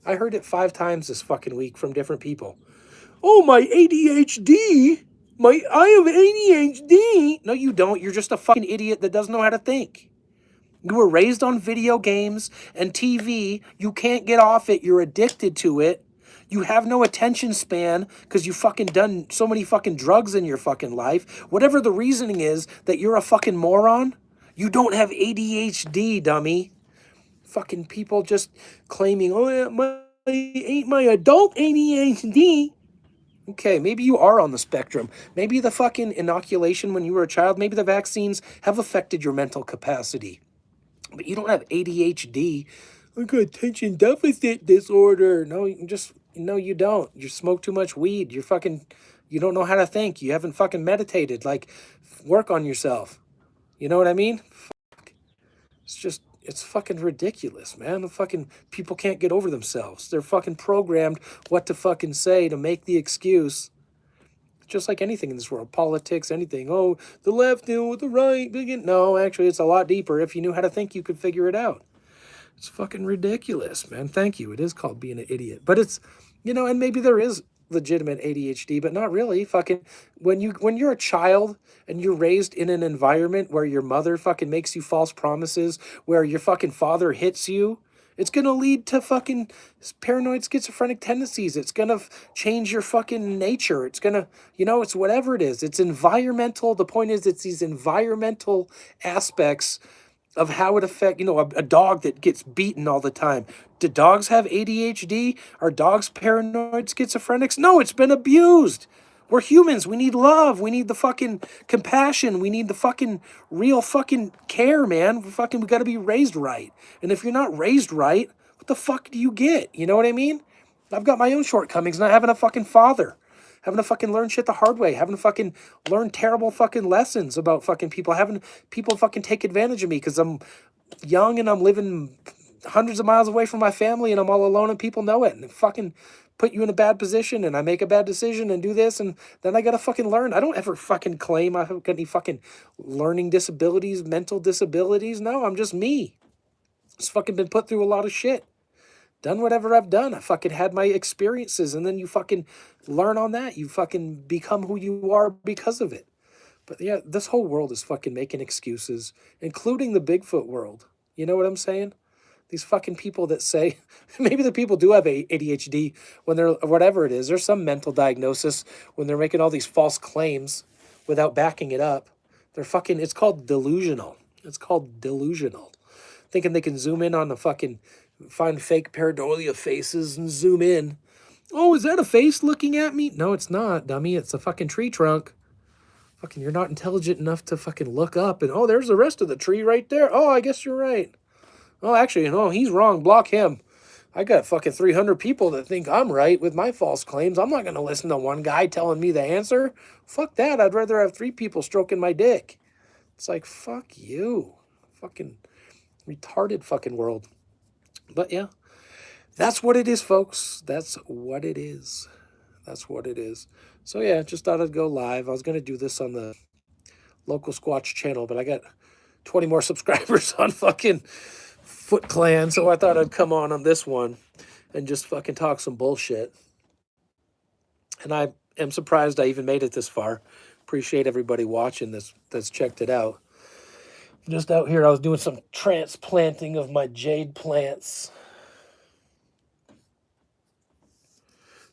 I heard it 5 times this fucking week from different people. Oh, my ADHD. I have ADHD. No, you don't. You're just a fucking idiot that doesn't know how to think. You were raised on video games and TV. You can't get off it. You're addicted to it. You have no attention span because you fucking done so many fucking drugs in your fucking life. Whatever the reasoning is that you're a fucking moron, you don't have ADHD, dummy. Fucking people just claiming, oh, my adult ADHD. Okay, maybe you are on the spectrum. Maybe the fucking inoculation when you were a child, maybe the vaccines have affected your mental capacity. But you don't have ADHD. I got attention deficit disorder. No, you don't. You smoke too much weed. You don't know how to think. You haven't fucking meditated. Like, work on yourself. You know what I mean? Fuck. It's fucking ridiculous, man. The fucking people can't get over themselves. They're fucking programmed what to fucking say to make the excuse. Just like anything in this world, politics, anything. Oh, the left deal with the right. No, actually, it's a lot deeper. If you knew how to think, you could figure it out. It's fucking ridiculous, man. Thank you. It is called being an idiot. But it's, and maybe there is legitimate ADHD, but not really. Fucking when you're a child and you're raised in an environment where your mother fucking makes you false promises, where your fucking father hits you, it's going to lead to fucking paranoid schizophrenic tendencies. It's going to change your fucking nature. It's going to, it's whatever it is. It's environmental. The point is, it's these environmental aspects of how it affects, a dog that gets beaten all the time. Do dogs have ADHD? Are dogs paranoid schizophrenics? No, it's been abused. We're humans. We need love. We need the fucking compassion. We need the fucking real fucking care, man. We got to be raised right. And if you're not raised right, what the fuck do you get? You know what I mean? I've got my own shortcomings, not having a fucking father. Having to fucking learn shit the hard way. Having to fucking learn terrible fucking lessons about fucking people. Having people fucking take advantage of me because I'm young and I'm living hundreds of miles away from my family and I'm all alone and people know it. And fucking put you in a bad position and I make a bad decision and do this and then I gotta fucking learn. I don't ever fucking claim I have got any fucking learning disabilities, mental disabilities. No, I'm just me. Just fucking been put through a lot of shit. Done whatever I've done. I fucking had my experiences and then you fucking learn on that. You fucking become who you are because of it. But yeah, this whole world is fucking making excuses, including the Bigfoot world. You know what I'm saying? These fucking people that say, maybe the people do have ADHD when they're, whatever it is, there's some mental diagnosis when they're making all these false claims without backing it up. They're fucking, it's called delusional. It's called delusional. Thinking they can zoom in on the fucking, find fake pareidolia faces and zoom in. Oh, is that a face looking at me? No, it's not, dummy. It's a fucking tree trunk. Fucking, you're not intelligent enough to fucking look up and, oh, there's the rest of the tree right there. Oh, I guess you're right. Oh, actually, no, he's wrong. Block him. I got fucking 300 people that think I'm right with my false claims. I'm not going to listen to one guy telling me the answer. Fuck that. I'd rather have 3 people stroking my dick. It's like, fuck you. Fucking retarded fucking world. But yeah, that's what it is, folks. That's what it is. That's what it is. So yeah, just thought I'd go live. I was going to do this on the local Squatch channel, but I got 20 more subscribers on fucking Foot Clan, so I thought I'd come on this one and just fucking talk some bullshit. And I am surprised I even made it this far. Appreciate everybody watching this that's checked it out. Just out here, I was doing some transplanting of my jade plants.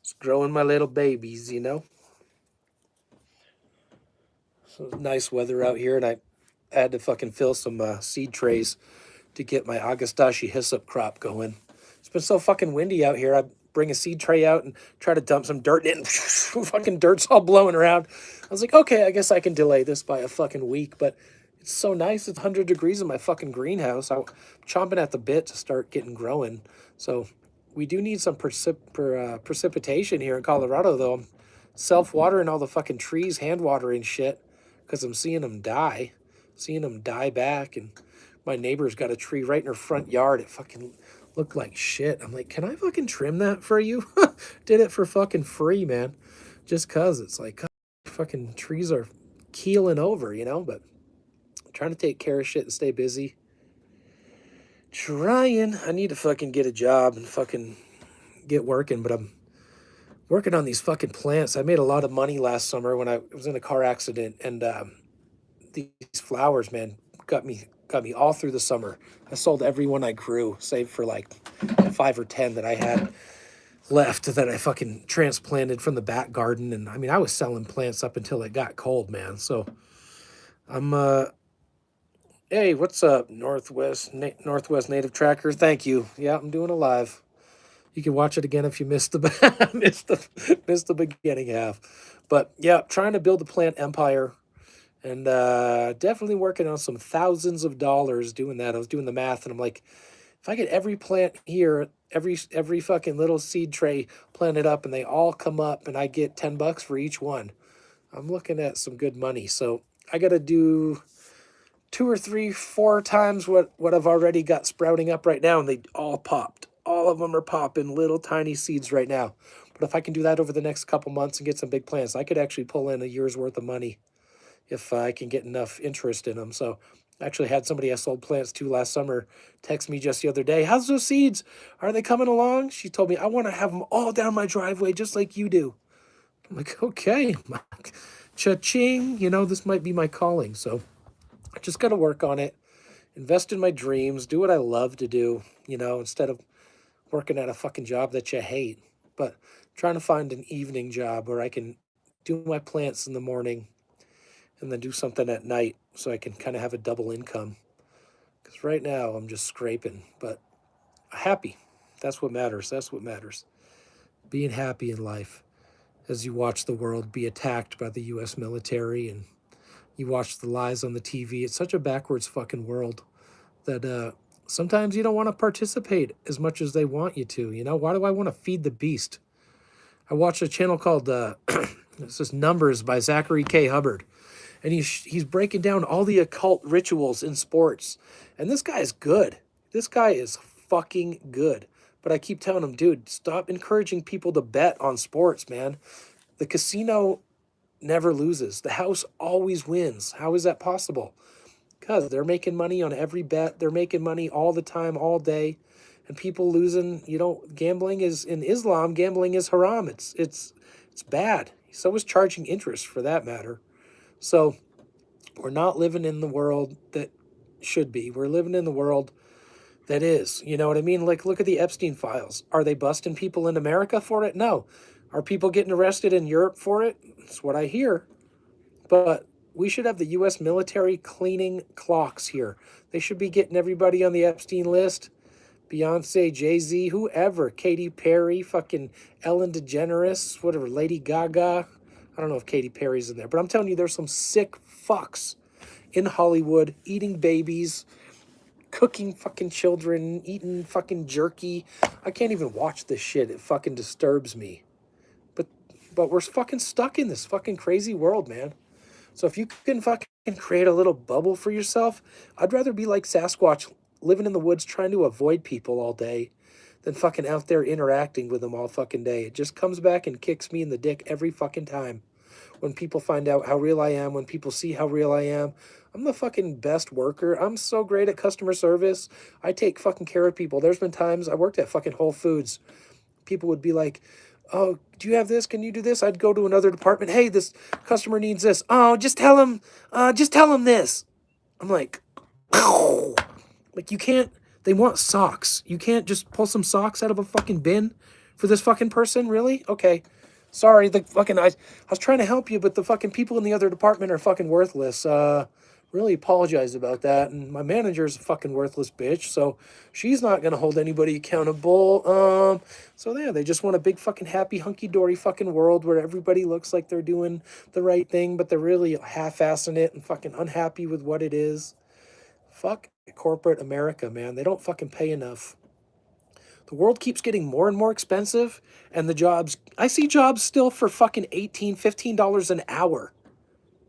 Just growing my little babies, you know. So nice weather out here, and I had to fucking fill some seed trays to get my Agastache hyssop crop going. It's been so fucking windy out here. I bring a seed tray out and try to dump some dirt in it, and fucking dirt's all blowing around. I was like, okay, I guess I can delay this by a fucking week, but it's so nice. It's 100 degrees in my fucking greenhouse. I'm chomping at the bit to start getting growing. So we do need some precipitation here in Colorado, though. I'm self-watering all the fucking trees, hand-watering shit, because I'm seeing them die. Seeing them die back, and my neighbor's got a tree right in her front yard. It fucking looked like shit. I'm like, can I fucking trim that for you? Did it for fucking free, man. Just cause it's like, fucking trees are keeling over, you know, but I'm trying to take care of shit and stay busy. Trying. I need to fucking get a job and fucking get working, but I'm working on these fucking plants. I made a lot of money last summer when I was in a car accident, and these flowers, man, got me all through the summer. I sold every one I grew, save for like 5 or 10 that I had left that I fucking transplanted from the back garden. And I mean, I was selling plants up until it got cold, man. So I'm hey, what's up, Northwest Native Tracker? Thank you. Yeah, I'm doing a live. You can watch it again if you missed the missed the beginning half. But yeah, trying to build a plant empire. And definitely working on some thousands of dollars doing that. I was doing the math, and I'm like, if I get every plant here, every fucking little seed tray planted up, and they all come up, and I get $10 for each one, I'm looking at some good money. So I got to do 2 or 3, 4 times what I've already got sprouting up right now, and they all popped. All of them are popping little tiny seeds right now. But if I can do that over the next couple months and get some big plants, I could actually pull in a year's worth of money if I can get enough interest in them. So I actually had somebody I sold plants to last summer text me just the other day, how's those seeds? Are they coming along? She told me, I want to have them all down my driveway just like you do. I'm like, okay, cha-ching, you know, this might be my calling. So I just got to work on it, invest in my dreams, do what I love to do, you know, instead of working at a fucking job that you hate. But trying to find an evening job where I can do my plants in the morning and then do something at night so I can kind of have a double income. Because right now I'm just scraping, but happy. That's what matters. That's what matters. Being happy in life. as you watch the world be attacked by the US military and you watch the lies on the TV. It's such a backwards fucking world that sometimes you don't want to participate as much as they want you to. You know, why do I want to feed the beast? I watched a channel called this is Numbers by Zachary K. Hubbard, and he's breaking down all the occult rituals in sports. And this guy is good. This guy is fucking good. But I keep telling him, dude, stop encouraging people to bet on sports, man. The casino never loses. The house always wins. How is that possible? Because they're making money on every bet. They're making money all the time, all day. And people losing, you know, gambling is, in Islam, gambling is haram. It's bad. So is charging interest, for that matter. So we're not living in the world that should be. We're living in the world that is. You know what I mean? Like, look at the Epstein files. Are they busting people in America for it? No. Are people getting arrested in Europe for it? That's what I hear. But we should have the U.S. military cleaning clocks here. They should be getting everybody on the Epstein list. Beyonce, Jay-Z, whoever, Katy Perry, fucking Ellen DeGeneres, whatever, Lady Gaga. I don't know if Katy Perry's in there, but I'm telling you, there's some sick fucks in Hollywood eating babies, cooking fucking children, eating fucking jerky. I can't even watch this shit. It fucking disturbs me. But we're fucking stuck in this fucking crazy world, man. So if you can fucking create a little bubble for yourself, I'd rather be like Sasquatch, living in the woods trying to avoid people all day than fucking out there interacting with them all fucking day. It just comes back and kicks me in the dick every fucking time. When people find out how real I am, when people see how real I am, I'm the fucking best worker. I'm so great at customer service. I take fucking care of people. There's been times I worked at fucking Whole Foods. People would be like, oh, do you have this? Can you do this? I'd go to another department. Hey, this customer needs this. Oh, just tell him this. I'm like, like, you can't, they want socks. You can't just pull some socks out of a fucking bin for this fucking person? Really? Okay. Sorry, the fucking, I was trying to help you, but the fucking people in the other department are fucking worthless. Really apologize about that. And my manager's a fucking worthless bitch, so she's not gonna hold anybody accountable. So yeah, they just want a big fucking happy hunky-dory fucking world where everybody looks like they're doing the right thing, but they're really half-assing it and fucking unhappy with what it is. Fuck corporate America, man. They don't fucking pay enough. The world keeps getting more and more expensive, and the jobs, I see jobs still for fucking $18, $15 an hour.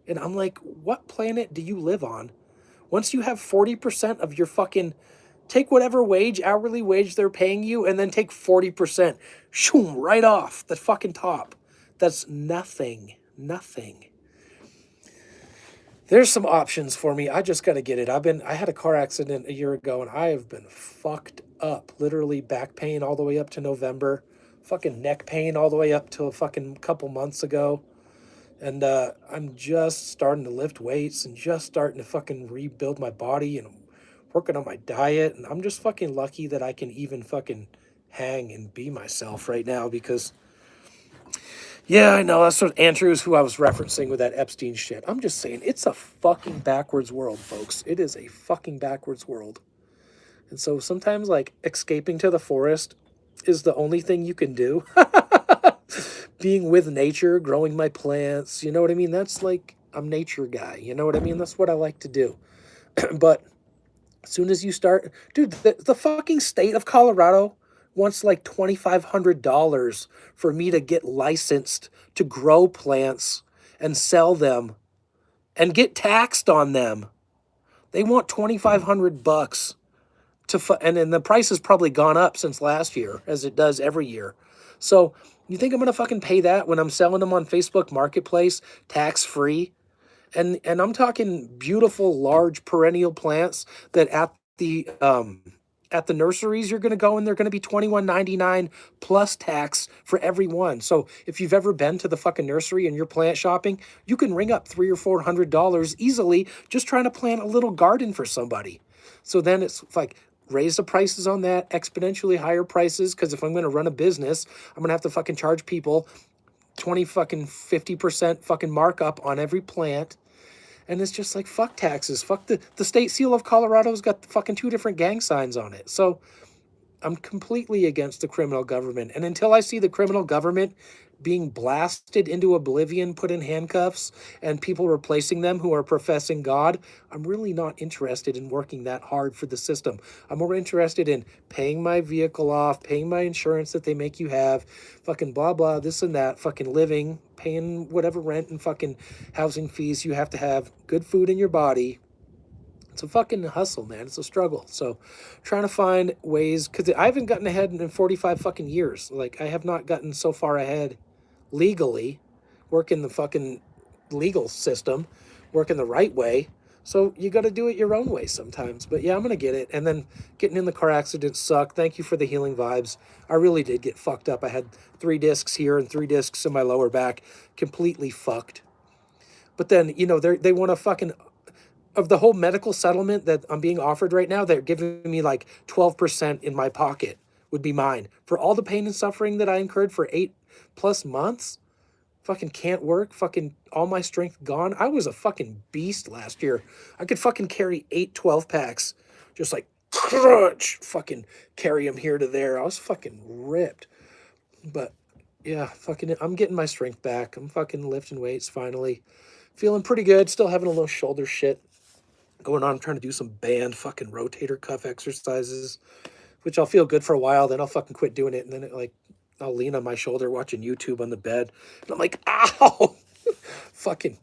And I'm like, what planet do you live on? Once you have 40% of your fucking, take whatever wage, hourly wage they're paying you, and then take 40%, shoom, right off the fucking top. That's nothing. Nothing. There's some options for me. I just got to get it. I had a car accident a year ago, and I have been fucked up. Literally back pain all the way up to November. Fucking neck pain all the way up to a fucking couple months ago. And I'm just starting to lift weights and just starting to fucking rebuild my body and working on my diet. And I'm just fucking lucky that I can even fucking hang and be myself right now because, yeah, I know. That's what Andrew's who I was referencing with that Epstein shit. I'm just saying, it's a fucking backwards world, folks. It is a fucking backwards world. And so sometimes, like, escaping to the forest is the only thing you can do. Being with nature, growing my plants, you know what I mean? That's like, I'm nature guy, you know what I mean? That's what I like to do. But as soon as you start, dude, the fucking state of Colorado wants like $2,500 for me to get licensed to grow plants and sell them and get taxed on them. They want $2,500 and then the price has probably gone up since last year, as it does every year. So you think I'm gonna fucking pay that when I'm selling them on Facebook Marketplace, tax-free? And I'm talking beautiful, large perennial plants that at the nurseries you're gonna go and they're gonna be $21.99 plus tax for every one. So if you've ever been to the fucking nursery and you're plant shopping, you can ring up $300 or $400 easily just trying to plant a little garden for somebody. So then it's like, raise the prices on that, exponentially higher prices, because if I'm going to run a business, I'm going to have to fucking charge people 50% fucking markup on every plant. And it's just like, fuck taxes. Fuck the state seal of Colorado's got fucking 2 different gang signs on it. So I'm completely against the criminal government. And until I see the criminal government being blasted into oblivion, put in handcuffs, and people replacing them who are professing God, I'm really not interested in working that hard for the system. I'm more interested in paying my vehicle off, paying my insurance that they make you have, fucking blah, blah, this and that, fucking living, paying whatever rent and fucking housing fees you have to have, good food in your body. It's a fucking hustle, man. It's a struggle. So trying to find ways, because I haven't gotten ahead in 45 fucking years. Like, I have not gotten so far ahead legally, working the fucking legal system, working the right way. So you got to do it your own way sometimes. But yeah, I'm going to get it. And then getting in the car accident sucked. Thank you for the healing vibes. I really did get fucked up. I had 3 discs here and 3 discs in my lower back, completely fucked. But then, you know, they want to fucking, of the whole medical settlement that I'm being offered right now, they're giving me like 12% in my pocket would be mine for all the pain and suffering that I incurred for 8+ months. Fucking can't work. Fucking all my strength gone. I was a fucking beast last year. I could fucking carry 8 12-packs. Just like crunch. Fucking carry them here to there. I was fucking ripped. But yeah, fucking, I'm getting my strength back. I'm fucking lifting weights finally. Feeling pretty good. Still having a little shoulder shit going on. I'm trying to do some band fucking rotator cuff exercises, which I'll feel good for a while. Then I'll fucking quit doing it. And then I'll lean on my shoulder watching YouTube on the bed. And I'm like, ow! Fucking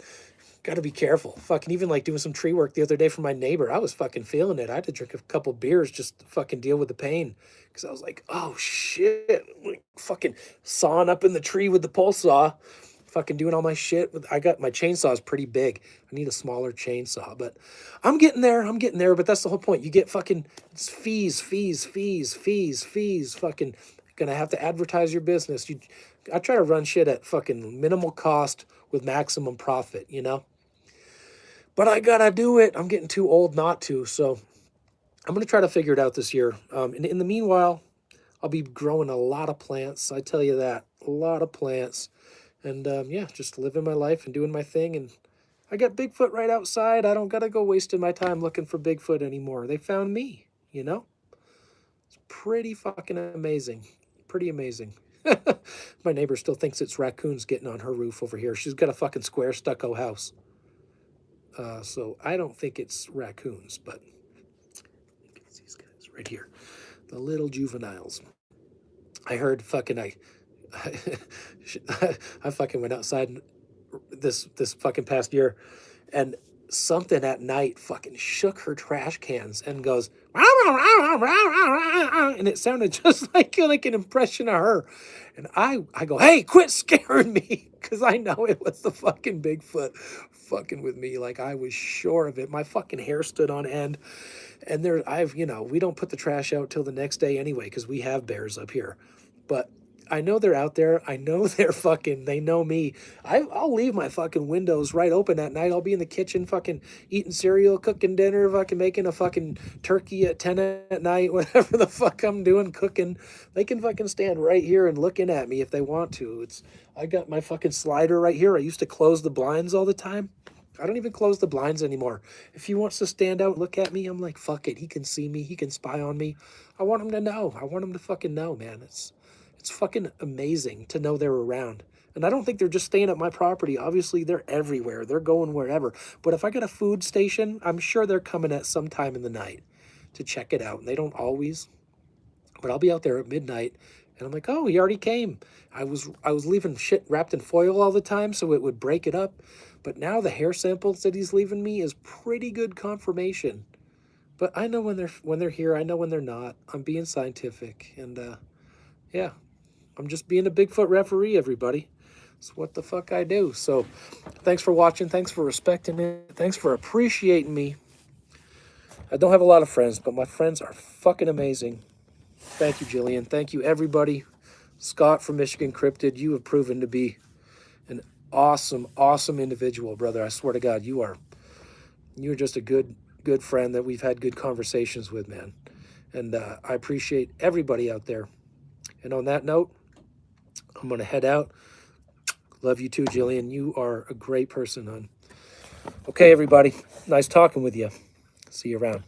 gotta be careful. Fucking even like doing some tree work the other day for my neighbor. I was fucking feeling it. I had to drink a couple beers just to fucking deal with the pain. Because I was like, oh shit. Like fucking sawing up in the tree with the pole saw. Fucking doing all my shit. I got my chainsaw is pretty big. I need a smaller chainsaw, but I'm getting there. I'm getting there. But that's the whole point. You get fucking fees. Fucking gonna have to advertise your business. I try to run shit at fucking minimal cost with maximum profit, you know? But I gotta do it. I'm getting too old not to. So I'm gonna try to figure it out this year. In the meanwhile, I'll be growing a lot of plants. I tell you that. A lot of plants. And yeah, just living my life and doing my thing. And I got Bigfoot right outside. I don't got to go wasting my time looking for Bigfoot anymore. They found me, you know? It's pretty fucking amazing. Pretty amazing. My neighbor still thinks it's raccoons getting on her roof over here. She's got a fucking square stucco house. So I don't think it's raccoons, but it's these guys right here. The little juveniles. I heard fucking I fucking went outside this fucking past year, and something at night fucking shook her trash cans and goes, and it sounded just like an impression of her. And I go, hey, quit scaring me, because I know it was the fucking Bigfoot fucking with me. Like, I was sure of it. My fucking hair stood on end. And we don't put the trash out till the next day anyway, because we have bears up here. But I know they're out there. I know they know me. I'll leave my fucking windows right open at night. I'll be in the kitchen fucking eating cereal, cooking dinner, fucking making a fucking turkey at 10 at night, whatever the fuck I'm doing, cooking. They can fucking stand right here and looking at me if they want to. I got my fucking slider right here. I used to close the blinds all the time. I don't even close the blinds anymore. If he wants to stand out and look at me, I'm like, fuck it. He can see me. He can spy on me. I want him to know. I want him to fucking know, man. It's fucking amazing to know they're around. And I don't think they're just staying at my property. Obviously, they're everywhere. They're going wherever. But if I got a food station, I'm sure they're coming at some time in the night to check it out. And they don't always. But I'll be out there at midnight, and I'm like, oh, he already came. I was leaving shit wrapped in foil all the time so it would break it up. But now the hair samples that he's leaving me is pretty good confirmation. But I know when they're here. I know when they're not. I'm being scientific. And yeah. I'm just being a Bigfoot referee, everybody. It's what the fuck I do. So thanks for watching. Thanks for respecting me. Thanks for appreciating me. I don't have a lot of friends, but my friends are fucking amazing. Thank you, Jillian. Thank you, everybody. Scott from Michigan Cryptid, you have proven to be an awesome, awesome individual, brother. I swear to God, you're just a good friend that we've had good conversations with, man. And I appreciate everybody out there. And on that note, I'm going to head out. Love you too, Jillian. You are a great person, hon. Okay, everybody. Nice talking with you. See you around.